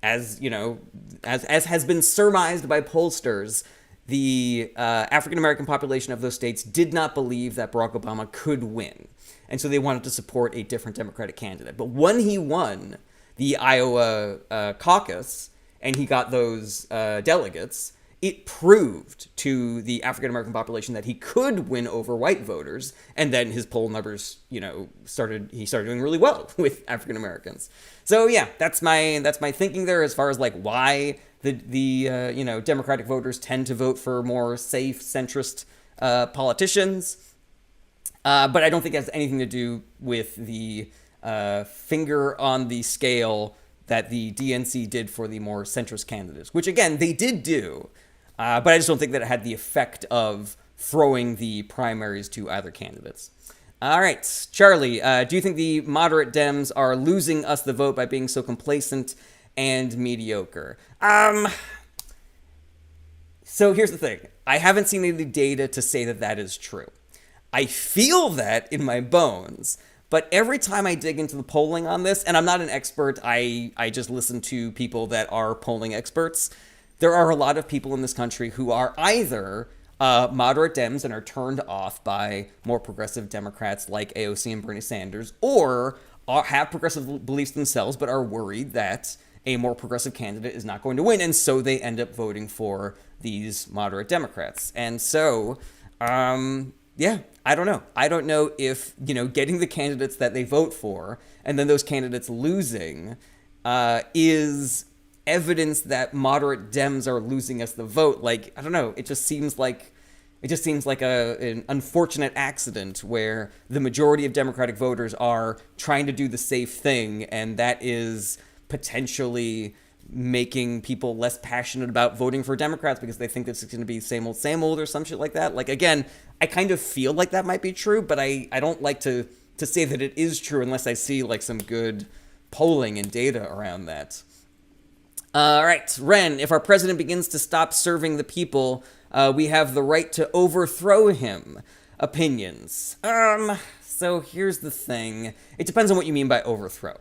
Speaker 1: as has been surmised by pollsters, the African American population of those states did not believe that Barack Obama could win. And so they wanted to support a different Democratic candidate. But when he won the Iowa caucus and he got those delegates, it proved to the African American population that he could win over white voters. And then his poll numbers, started doing really well with African Americans. So yeah, that's my thinking there as far as like why the Democratic voters tend to vote for more safe, centrist politicians. But I don't think it has anything to do with the finger on the scale that the DNC did for the more centrist candidates, which again, they did do. But I just don't think that it had the effect of throwing the primaries to either candidates. All right, Charlie, do you think the moderate Dems are losing us the vote by being so complacent and mediocre? So here's the thing. I haven't seen any data to say that that is true. I feel that in my bones, but every time I dig into the polling on this, and I'm not an expert, I just listen to people that are polling experts. There are a lot of people in this country who are either moderate Dems and are turned off by more progressive Democrats like AOC and Bernie Sanders, or have progressive beliefs themselves but are worried that a more progressive candidate is not going to win, and so they end up voting for these moderate Democrats. And so, yeah, I don't know. I don't know if, getting the candidates that they vote for and then those candidates losing is evidence that moderate Dems are losing us the vote. Like, I don't know, it just seems like an unfortunate accident where the majority of Democratic voters are trying to do the safe thing, and that is potentially making people less passionate about voting for Democrats because they think this is going to be same old or some shit like that. Like, again, I kind of feel like that might be true, but I don't like to say that it is true unless I see like some good polling and data around that. All right, Ren, if our president begins to stop serving the people, we have the right to overthrow him. Opinions. So here's the thing. It depends on what you mean by overthrow.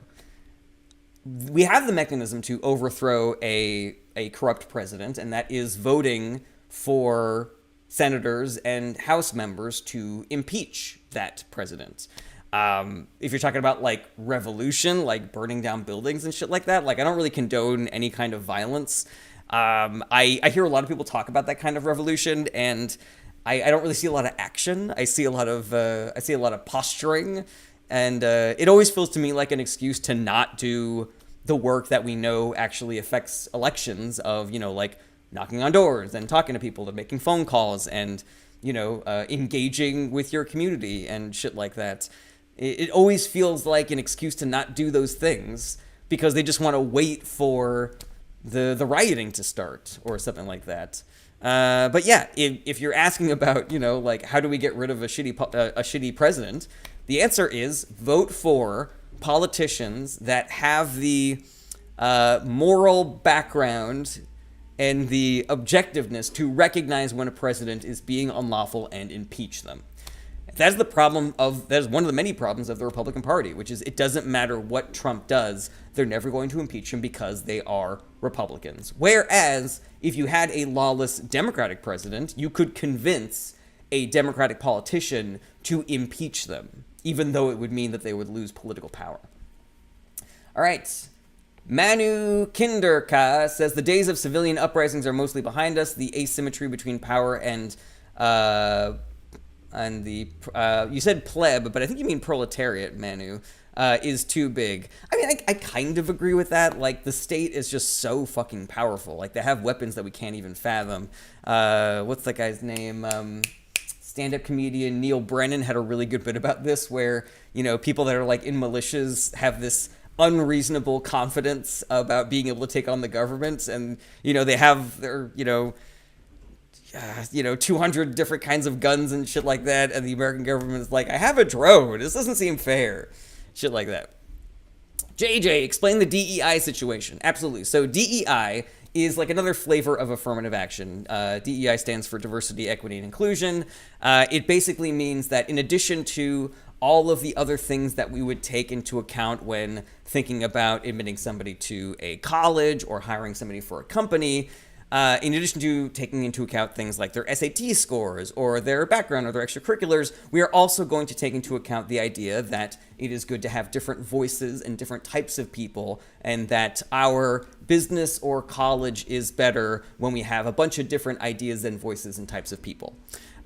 Speaker 1: We have the mechanism to overthrow a corrupt president, and that is voting for senators and House members to impeach that president. If you're talking about like revolution, like burning down buildings and shit like that, like I don't really condone any kind of violence. I hear a lot of people talk about that kind of revolution, and I don't really see a lot of action. I see a lot of posturing, and it always feels to me like an excuse to not do the work that we know actually affects elections of, like knocking on doors and talking to people and making phone calls and, engaging with your community and shit like that. It always feels like an excuse to not do those things because they just want to wait for the rioting to start or something like that. But yeah, if you're asking about, like how do we get rid of a shitty president, the answer is vote for politicians that have the moral background and the objectiveness to recognize when a president is being unlawful and impeach them. That is one of the many problems of the Republican Party, which is it doesn't matter what Trump does, they're never going to impeach him because they are Republicans. Whereas if you had a lawless Democratic president, you could convince a Democratic politician to impeach them, even though it would mean that they would lose political power. All right. Manu Kinderka says the days of civilian uprisings are mostly behind us. The asymmetry between power and you said pleb, but I think you mean proletariat, Manu, is too big. I mean, I kind of agree with that. Like, the state is just so fucking powerful. Like, they have weapons that we can't even fathom. What's that guy's name? Stand-up comedian Neil Brennan had a really good bit about this where, people that are, like, in militias have this unreasonable confidence about being able to take on the government, and, they have their, 200 different kinds of guns and shit like that, and the American government is like, I have a drone. This doesn't seem fair. Shit like that. JJ, explain the DEI situation. Absolutely. So DEI is like another flavor of affirmative action. DEI stands for diversity, equity, and inclusion. It basically means that in addition to all of the other things that we would take into account when thinking about admitting somebody to a college or hiring somebody for a company, in addition to taking into account things like their SAT scores or their background or their extracurriculars, we are also going to take into account the idea that it is good to have different voices and different types of people, and that our business or college is better when we have a bunch of different ideas and voices and types of people.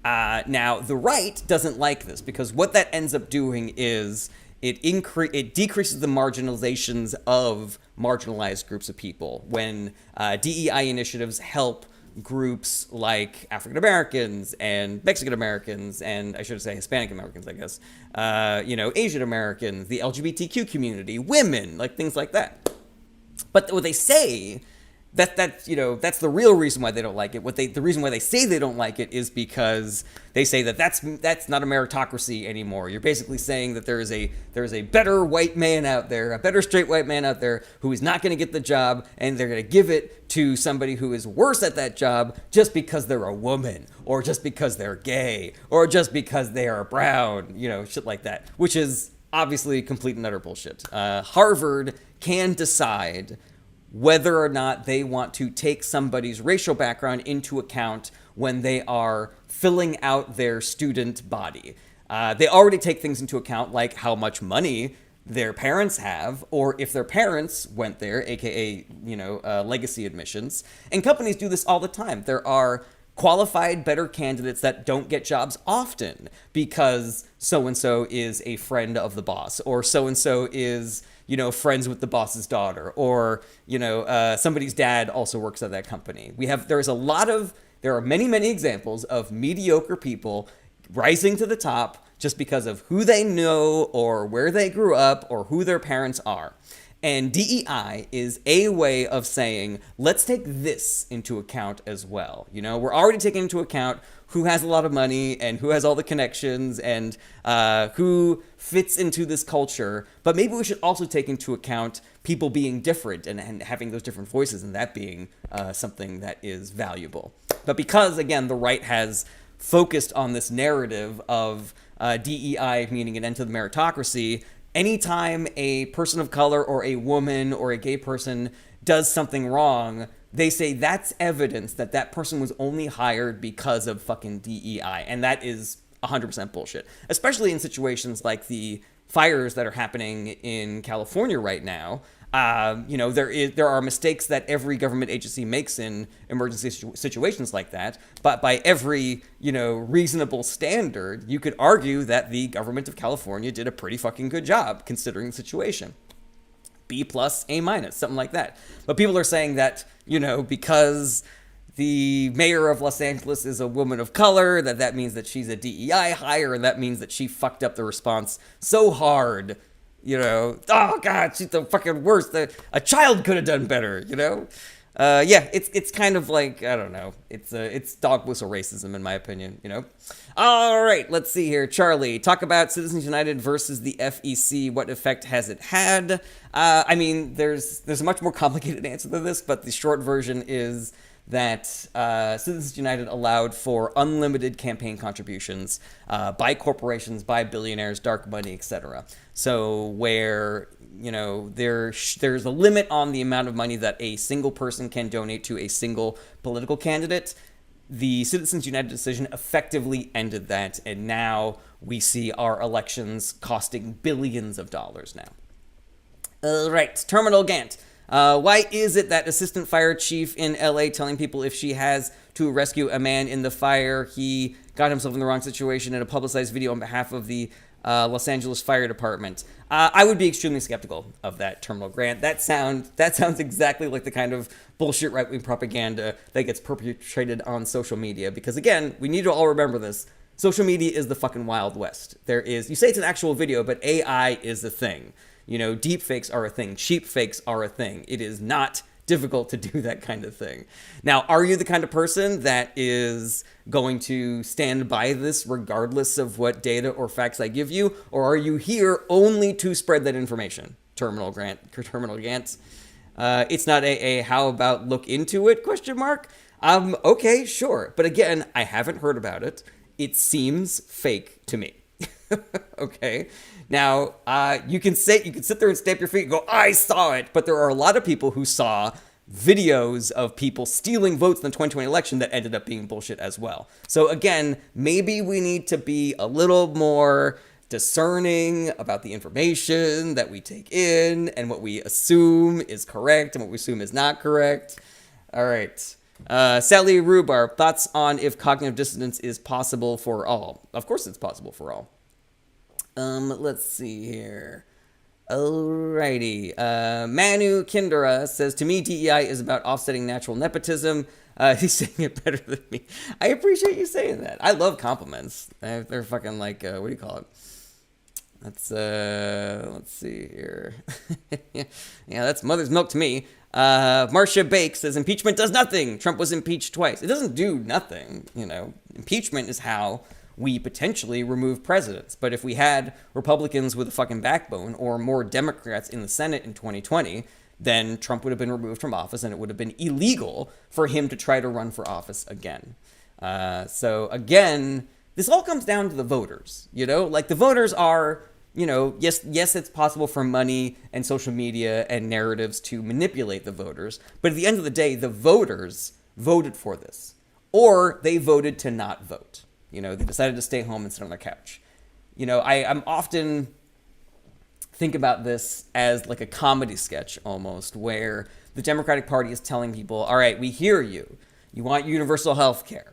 Speaker 1: Now, the right doesn't like this because what that ends up doing is it decreases the marginalizations of marginalized groups of people when DEI initiatives help groups like African Americans and Mexican Americans, and I should say Hispanic Americans, I guess, Asian Americans, the LGBTQ community, women, like things like that. But what they say, that's the real reason why they don't like it. The reason why they say they don't like it is because they say that that's not a meritocracy anymore. You're basically saying that there is a better white man out there, a better straight white man out there who is not going to get the job, and they're going to give it to somebody who is worse at that job just because they're a woman, or just because they're gay, or just because they are brown, shit like that, which is obviously complete and utter bullshit. Harvard can decide whether or not they want to take somebody's racial background into account when they are filling out their student body. They already take things into account like how much money their parents have, or if their parents went there, aka, legacy admissions. And companies do this all the time. There are qualified, better candidates that don't get jobs often because so-and-so is a friend of the boss, or so-and-so is, friends with the boss's daughter, or, somebody's dad also works at that company. There are many, many examples of mediocre people rising to the top just because of who they know or where they grew up or who their parents are. And DEI is a way of saying, let's take this into account as well. We're already taking into account who has a lot of money and who has all the connections and who fits into this culture. But maybe we should also take into account people being different and having those different voices, and that being something that is valuable. But because, again, the right has focused on this narrative of DEI meaning an end to the meritocracy, anytime a person of color or a woman or a gay person does something wrong, they say that's evidence that that person was only hired because of fucking DEI. And that is 100% bullshit, especially in situations like the fires that are happening in California right now. There are mistakes that every government agency makes in emergency situations like that. But by every, reasonable standard, you could argue that the government of California did a pretty fucking good job considering the situation. B+, A-, something like that. But people are saying that, because the mayor of Los Angeles is a woman of color, that means that she's a DEI hire, and that means that she fucked up the response so hard. Oh God, she's the fucking worst. A child could have done better, it's kind of like, I don't know. It's dog whistle racism in my opinion, All right, let's see here. Charlie, talk about Citizens United versus the FEC. What effect has it had? There's a much more complicated answer to this, but the short version is that Citizens United allowed for unlimited campaign contributions by corporations, by billionaires, dark money, etc. So where, there's a limit on the amount of money that a single person can donate to a single political candidate, the Citizens United decision effectively ended that, and now we see our elections costing billions of dollars now. All right, Terminal Gant. Why is it that assistant fire chief in LA telling people if she has to rescue a man in the fire, he got himself in the wrong situation in a publicized video on behalf of the Los Angeles Fire Department? I would be extremely skeptical of that, Terminal Grant. That sounds exactly like the kind of bullshit right-wing propaganda that gets perpetrated on social media. Because again, we need to all remember this. Social media is the fucking Wild West. You say it's an actual video, but AI is a thing. Deep fakes are a thing. Cheap fakes are a thing. It is not difficult to do that kind of thing. Now, are you the kind of person that is going to stand by this regardless of what data or facts I give you? Or are you here only to spread that information? Terminal Gant. It's not how about look into it, ? Okay, sure. But again, I haven't heard about it. It seems fake to me. Okay. Now, you can sit there and stamp your feet and go, I saw it. But there are a lot of people who saw videos of people stealing votes in the 2020 election that ended up being bullshit as well. So again, maybe we need to be a little more discerning about the information that we take in and what we assume is correct and what we assume is not correct. All right. Sally Rhubarb, thoughts on if cognitive dissonance is possible for all? Of course it's possible for all. Let's see here. Alrighty. Manu Kindera says, to me, DEI is about offsetting natural nepotism. He's saying it better than me. I appreciate you saying that. I love compliments. They're fucking like, what do you call it? Let's see here. Yeah, that's mother's milk to me. Marcia Bake says, impeachment does nothing. Trump was impeached twice. It doesn't do nothing. Impeachment is how we potentially remove presidents. But if we had Republicans with a fucking backbone or more Democrats in the Senate in 2020, then Trump would have been removed from office and it would have been illegal for him to try to run for office again. So again, this all comes down to the voters, like the voters are, yes, it's possible for money and social media and narratives to manipulate the voters. But at the end of the day, the voters voted for this, or they voted to not vote. They decided to stay home and sit on their couch. I'm often think about this as like a comedy sketch almost, where the Democratic Party is telling people, all right, we hear you. You want universal health care.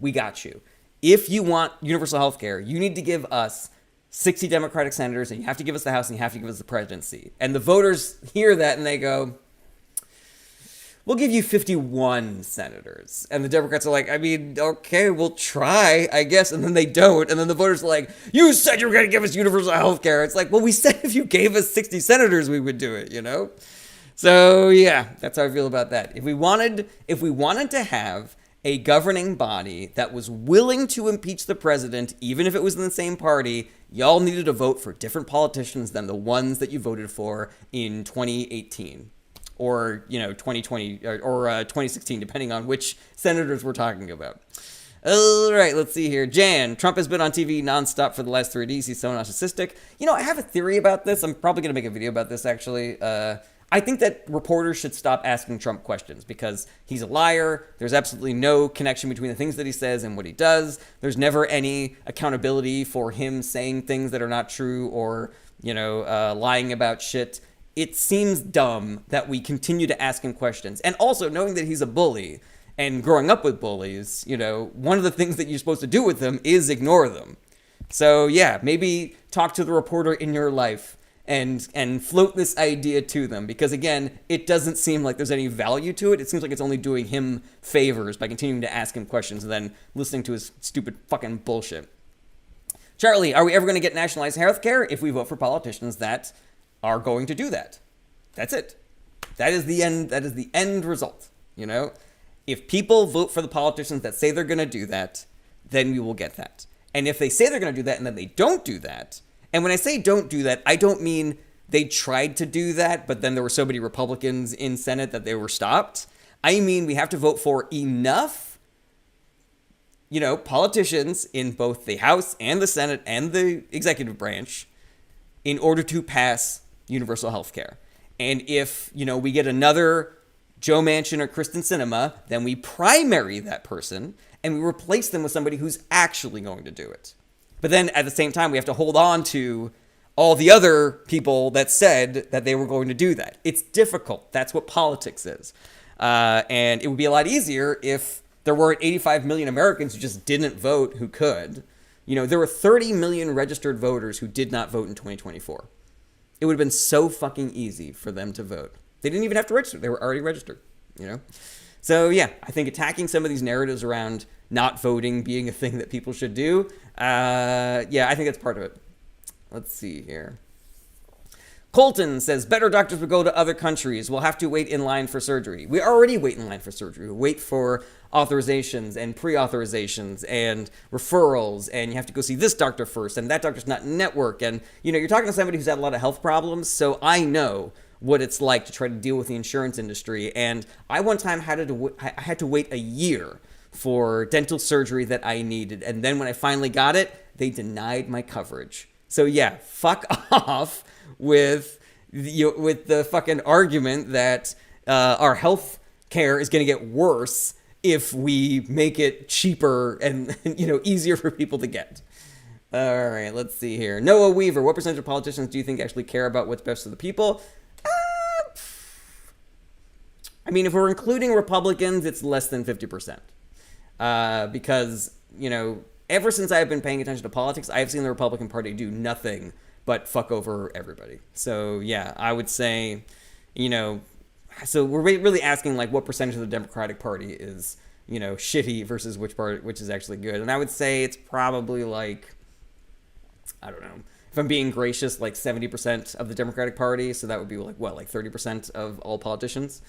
Speaker 1: we got you. If you want universal health care, you need to give us 60 Democratic senators, and you have to give us the House, and you have to give us the presidency. And the voters hear that, and they go, we'll give you 51 senators. And the Democrats are like, I mean, okay, we'll try, I guess. And then they don't. And then the voters are like, you said you were going to give us universal health care. It's like, well, we said if you gave us 60 senators, we would do it, you know? So, yeah, that's how I feel about that. If we wanted to have a governing body that was willing to impeach the president, even if it was in the same party, y'all needed to vote for different politicians than the ones that you voted for in 2018. Or, 2020 or 2016, depending on which senators we're talking about. All right, let's see here. Jan, Trump has been on TV nonstop for the last 3 days. He's so narcissistic. I have a theory about this. I'm probably going to make a video about this, actually. I think that reporters should stop asking Trump questions because he's a liar. There's absolutely no connection between the things that he says and what he does. There's never any accountability for him saying things that are not true or, lying about shit. It seems dumb that we continue to ask him questions. And also, knowing that he's a bully and growing up with bullies, one of the things that you're supposed to do with them is ignore them. So, yeah, maybe talk to the reporter in your life and float this idea to them. Because, again, it doesn't seem like there's any value to it. It seems like it's only doing him favors by continuing to ask him questions and then listening to his stupid fucking bullshit. Charlie, are we ever going to get nationalized health care if we vote for politicians that are going to do that? That's it. That is the end. That is the end result. If people vote for the politicians that say they're going to do that, then we will get that. And if they say they're going to do that and then they don't do that, and when I say don't do that, I don't mean they tried to do that, but then there were so many Republicans in Senate that they were stopped. I mean, we have to vote for enough, politicians in both the House and the Senate and the executive branch in order to pass universal health care. And if, we get another Joe Manchin or Kristen Sinema, then we primary that person and we replace them with somebody who's actually going to do it. But then at the same time, we have to hold on to all the other people that said that they were going to do that. It's difficult. That's what politics is. And it would be a lot easier if there weren't 85 million Americans who just didn't vote who could. There were 30 million registered voters who did not vote in 2024. It would have been so fucking easy for them to vote. They didn't even have to register. They were already registered, So, yeah, I think attacking some of these narratives around not voting being a thing that people should do, I think that's part of it. Let's see here. Colton says, better doctors would go to other countries. We'll have to wait in line for surgery. We already wait in line for surgery. We wait for authorizations and pre-authorizations and referrals, and you have to go see this doctor first, and that doctor's not in network. And, you're talking to somebody who's had a lot of health problems, so I know what it's like to try to deal with the insurance industry. And I one time had to wait a year for dental surgery that I needed. And then when I finally got it, they denied my coverage. So yeah, fuck off with the fucking argument that our health care is going to get worse if we make it cheaper and easier for people to get. All right, let's see here. Noah Weaver, what percentage of politicians do you think actually care about what's best for the people? I mean, if we're including Republicans, it's less than 50%. Because, ever since I've been paying attention to politics, I've seen the Republican Party do nothing but fuck over everybody. So, yeah, I would say, so we're really asking, what percentage of the Democratic Party is, shitty versus which is actually good. And I would say it's probably I don't know. If I'm being gracious, 70% of the Democratic Party. So that would be 30% of all politicians.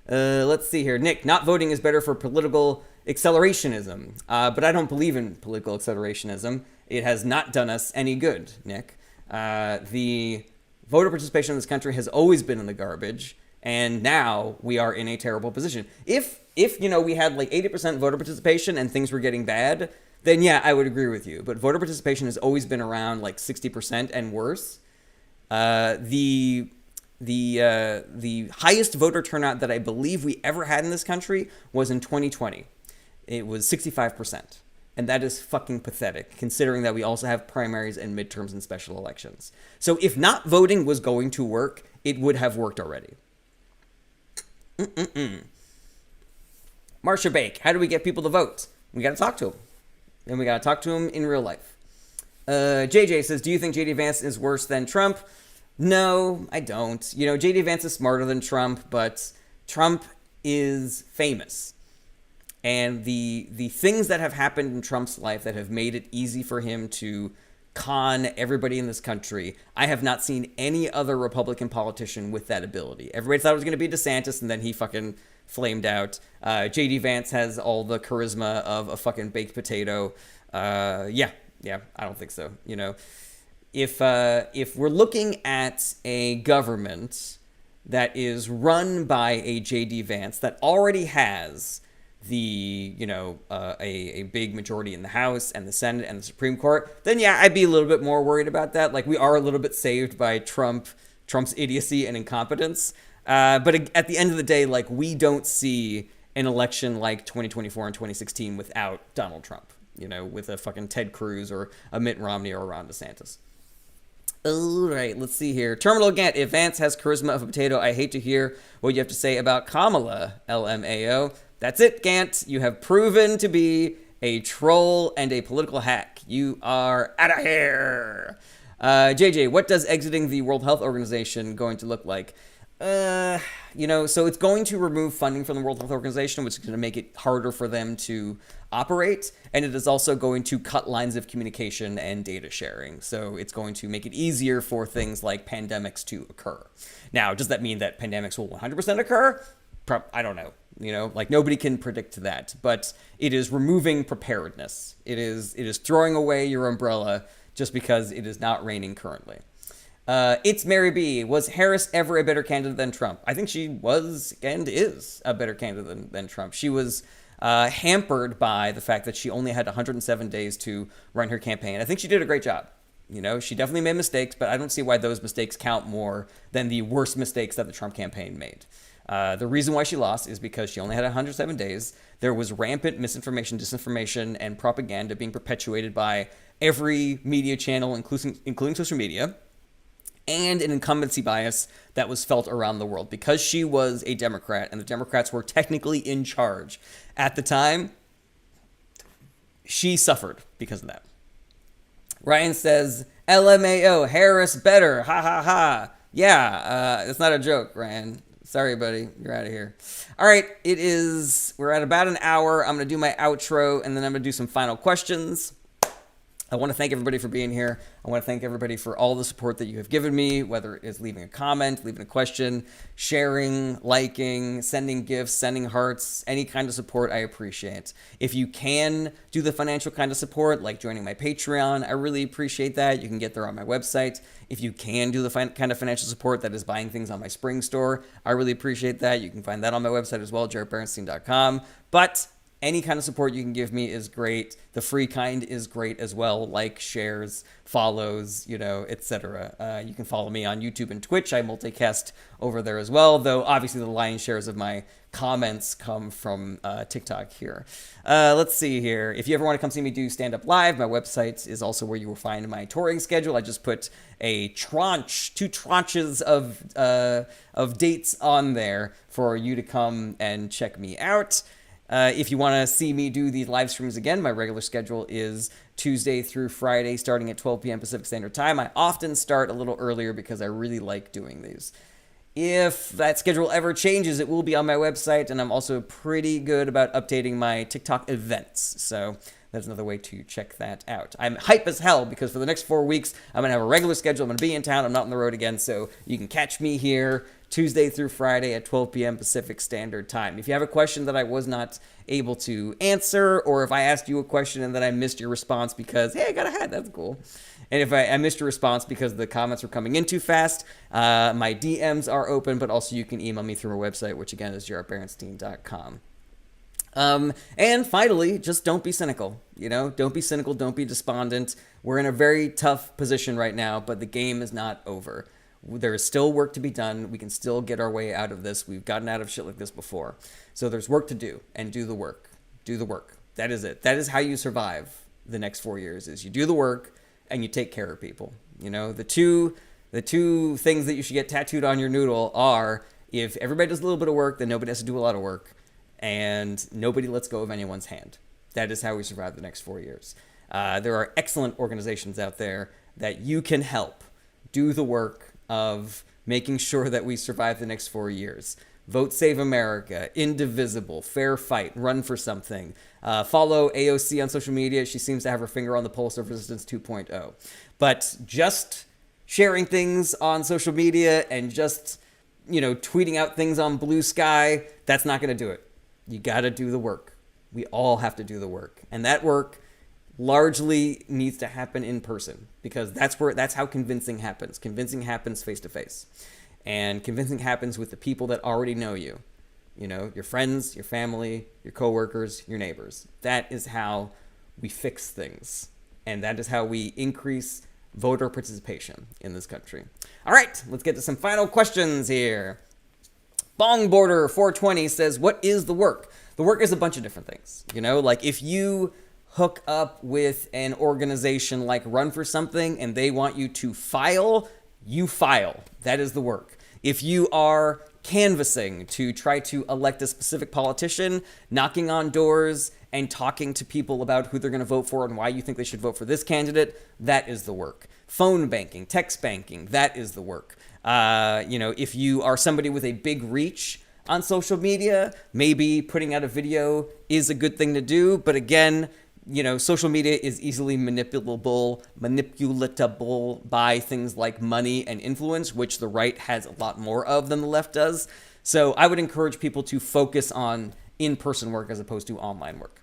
Speaker 1: Let's see here. Nick, not voting is better for political accelerationism. But I don't believe in political accelerationism. It has not done us any good, Nick. The voter participation in this country has always been in the garbage. And now we are in a terrible position. If we had 80% voter participation and things were getting bad, then yeah, I would agree with you. But voter participation has always been around 60% and worse. The highest voter turnout that I believe we ever had in this country was in 2020. It was 65%. And that is fucking pathetic, considering that we also have primaries and midterms and special elections. So if not voting was going to work, it would have worked already. Marsha Bake, how do we get people to vote? We got to talk to him. And we got to talk to him in real life. JJ says, do you think JD Vance is worse than Trump? No, I don't. You know, JD Vance is smarter than Trump, but Trump is famous. And the things that have happened in Trump's life that have made it easy for him to con everybody in this country, I have not seen any other Republican politician with that ability. Everybody thought it was going to be DeSantis, and then he fucking flamed out. JD Vance has all the charisma of a fucking baked potato. Yeah, I don't think so. You know, if we're looking at a government that is run by a JD Vance that already has the, you know, a big majority in the House and the Senate and the Supreme Court, then yeah, I'd be a little bit more worried about that. Like, we are a little bit saved by Trump's idiocy and incompetence. But at the end of the day, like, we don't see an election like 2024 and 2016 without Donald Trump, you know, with a fucking Ted Cruz or a Mitt Romney or a Ron DeSantis. All right, let's see here. Terminal Gant, if Vance has charisma of a potato, I hate to hear what you have to say about Kamala, LMAO. That's it, Gant. You have proven to be a troll and a political hack. You are out of here. JJ, what does exiting the World Health Organization going to look like? You know, so it's going to remove funding from the World Health Organization, which is going to make it harder for them to operate. And it is also going to cut lines of communication and data sharing. So it's going to make it easier for things like pandemics to occur. Now, does that mean that pandemics will 100% occur? I don't know. You know, like, nobody can predict that. But it is removing preparedness. It is throwing away your umbrella just because it is not raining currently. It's Mary B. Was Harris ever a better candidate than Trump? I think she was and is a better candidate than Trump. She was hampered by the fact that she only had 107 days to run her campaign. I think she did a great job. You know, she definitely made mistakes, but I don't see why those mistakes count more than the worst mistakes that the Trump campaign made. The reason why she lost is because she only had 107 days. There was rampant misinformation, disinformation, and propaganda being perpetuated by every media channel, including social media, and an incumbency bias that was felt around the world. Because she was a Democrat and the Democrats were technically in charge at the time, she suffered because of that. Ryan says, LMAO, Harris better, ha ha ha. Yeah, it's not a joke, Ryan. Sorry, buddy. You're out of here. All right, we're at about an hour. I'm going to do my outro, and then I'm going to do some final questions. I want to thank everybody for being here. I want to thank everybody for all the support that you have given me, whether it is leaving a comment, leaving a question, sharing, liking, sending gifts, sending hearts, any kind of support I appreciate. If you can do the financial kind of support, like joining my Patreon, I really appreciate that. You can get there on my website. If you can do the kind of financial support that is buying things on my Spring store, I really appreciate that. You can find that on my website as well, jaredberenstein.com. But any kind of support you can give me is great. The free kind is great as well, like shares, follows, you know, etc. You can follow me on YouTube and Twitch. I multicast over there as well, though obviously the lion's shares of my comments come from TikTok here. Let's see here. If you ever want to come see me do stand-up live, my website is also where you will find my touring schedule. I just put two tranches of dates on there for you to come and check me out. If you want to see me do these live streams again, my regular schedule is Tuesday through Friday, starting at 12 p.m. Pacific Standard Time. I often start a little earlier because I really like doing these. If that schedule ever changes, it will be on my website, and I'm also pretty good about updating my TikTok events. So that's another way to check that out. I'm hype as hell because for the next 4 weeks, I'm going to have a regular schedule. I'm going to be in town. I'm not on the road again, so you can catch me here Tuesday through Friday at 12 p.m. Pacific Standard Time. If you have a question that I was not able to answer, or if I asked you a question and then I missed your response because, hey, I got a hat, that's cool. And if I missed your response because the comments were coming in too fast, my DMs are open, but also you can email me through my website, which again is jaredberenstein.com. And finally, just don't be cynical. You know, don't be cynical, don't be despondent. We're in a very tough position right now, but the game is not over. There is still work to be done. We can still get our way out of this. We've gotten out of shit like this before. So there's work to do, and do the work. Do the work. That is it. That is how you survive the next 4 years, is you do the work and you take care of people. You know, the two things that you should get tattooed on your noodle are, if everybody does a little bit of work, then nobody has to do a lot of work, and nobody lets go of anyone's hand. That is how we survive the next 4 years. There are excellent organizations out there that you can help do the work of making sure that we survive the next 4 years. Vote Save America, Indivisible, Fair Fight, Run for Something. Follow AOC on social media. She seems to have her finger on the pulse of Resistance 2.0. But just sharing things on social media and just, tweeting out things on Blue Sky, that's not going to do it. You got to do the work. We all have to do the work. And that work largely needs to happen in person, because that's how convincing happens. Convincing happens face to face. And convincing happens with the people that already know you. Your friends, your family, your coworkers, your neighbors. That is how we fix things. And that is how we increase voter participation in this country. All right, let's get to some final questions here. Bongborder 420 says, what is the work? The work is a bunch of different things. Like if you hook up with an organization like Run for Something and they want you to file, you file. That is the work. If you are canvassing to try to elect a specific politician, knocking on doors and talking to people about who they're going to vote for and why you think they should vote for this candidate, that is the work. Phone banking, text banking, that is the work. If you are somebody with a big reach on social media, maybe putting out a video is a good thing to do. But again, social media is easily manipulatable by things like money and influence, which the right has a lot more of than the left does. So I would encourage people to focus on in-person work as opposed to online work.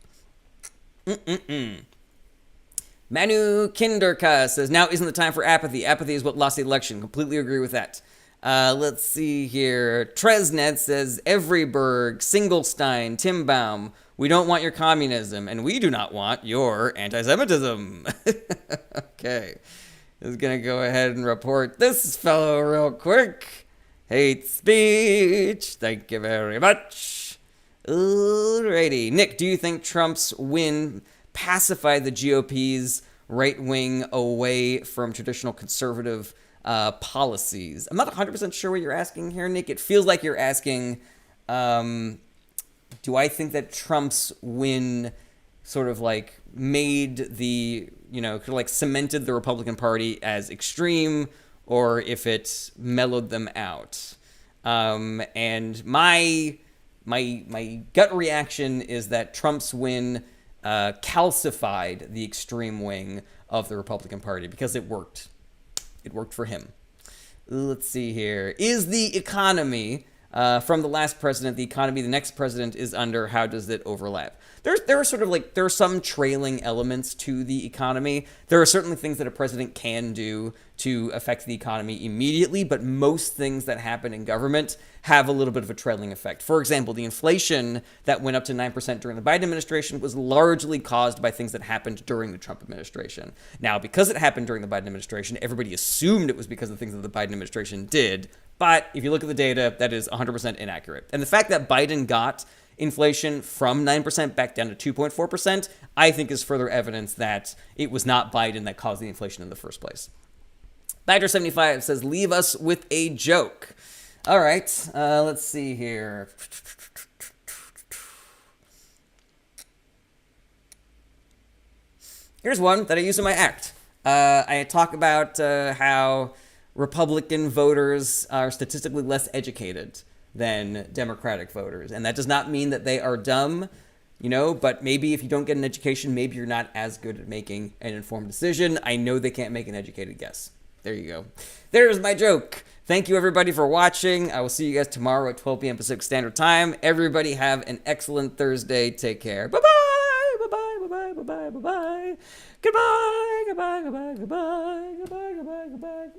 Speaker 1: Manu Kinderka says, now isn't the time for apathy. Apathy is what lost the election. Completely agree with that. Let's see here. Tresnet says, Everyberg, Singlestein, Timbaum, we don't want your communism, and we do not want your anti-Semitism. Okay. Is going to go ahead and report this fellow real quick. Hate speech. Thank you very much. Alrighty. Nick, do you think Trump's win pacified the GOP's right wing away from traditional conservative policies? I'm not 100% sure what you're asking here, Nick. It feels like you're asking, do I think that Trump's win sort of like made the, cemented the Republican Party as extreme, or if it mellowed them out? And my gut reaction is that Trump's win calcified the extreme wing of the Republican Party because it worked. It worked for him. Let's see here. Is the economy from the last president the economy the next president is under? How does it overlap? There are some trailing elements to the economy. There are certainly things that a president can do to affect the economy immediately, but most things that happen in government have a little bit of a trailing effect. For example, the inflation that went up to 9% during the Biden administration was largely caused by things that happened during the Trump administration. Now, because it happened during the Biden administration, everybody assumed it was because of things that the Biden administration did. But if you look at the data, that is 100% inaccurate. And the fact that Biden got inflation from 9% back down to 2.4%, I think is further evidence that it was not Biden that caused the inflation in the first place. Badger75 says, leave us with a joke. All right, let's see here. Here's one that I use in my act. I talk about how Republican voters are statistically less educated than Democratic voters. And that does not mean that they are dumb, but maybe if you don't get an education, maybe you're not as good at making an informed decision. I know they can't make an educated guess. There you go. There's my joke. Thank you, everybody, for watching. I will see you guys tomorrow at 12 p.m. Pacific Standard Time. Everybody have an excellent Thursday. Take care. Bye-bye. Bye-bye. Bye-bye. Bye-bye. Bye-bye. Goodbye. Goodbye. Goodbye. Goodbye. Goodbye. Goodbye. Goodbye. Goodbye.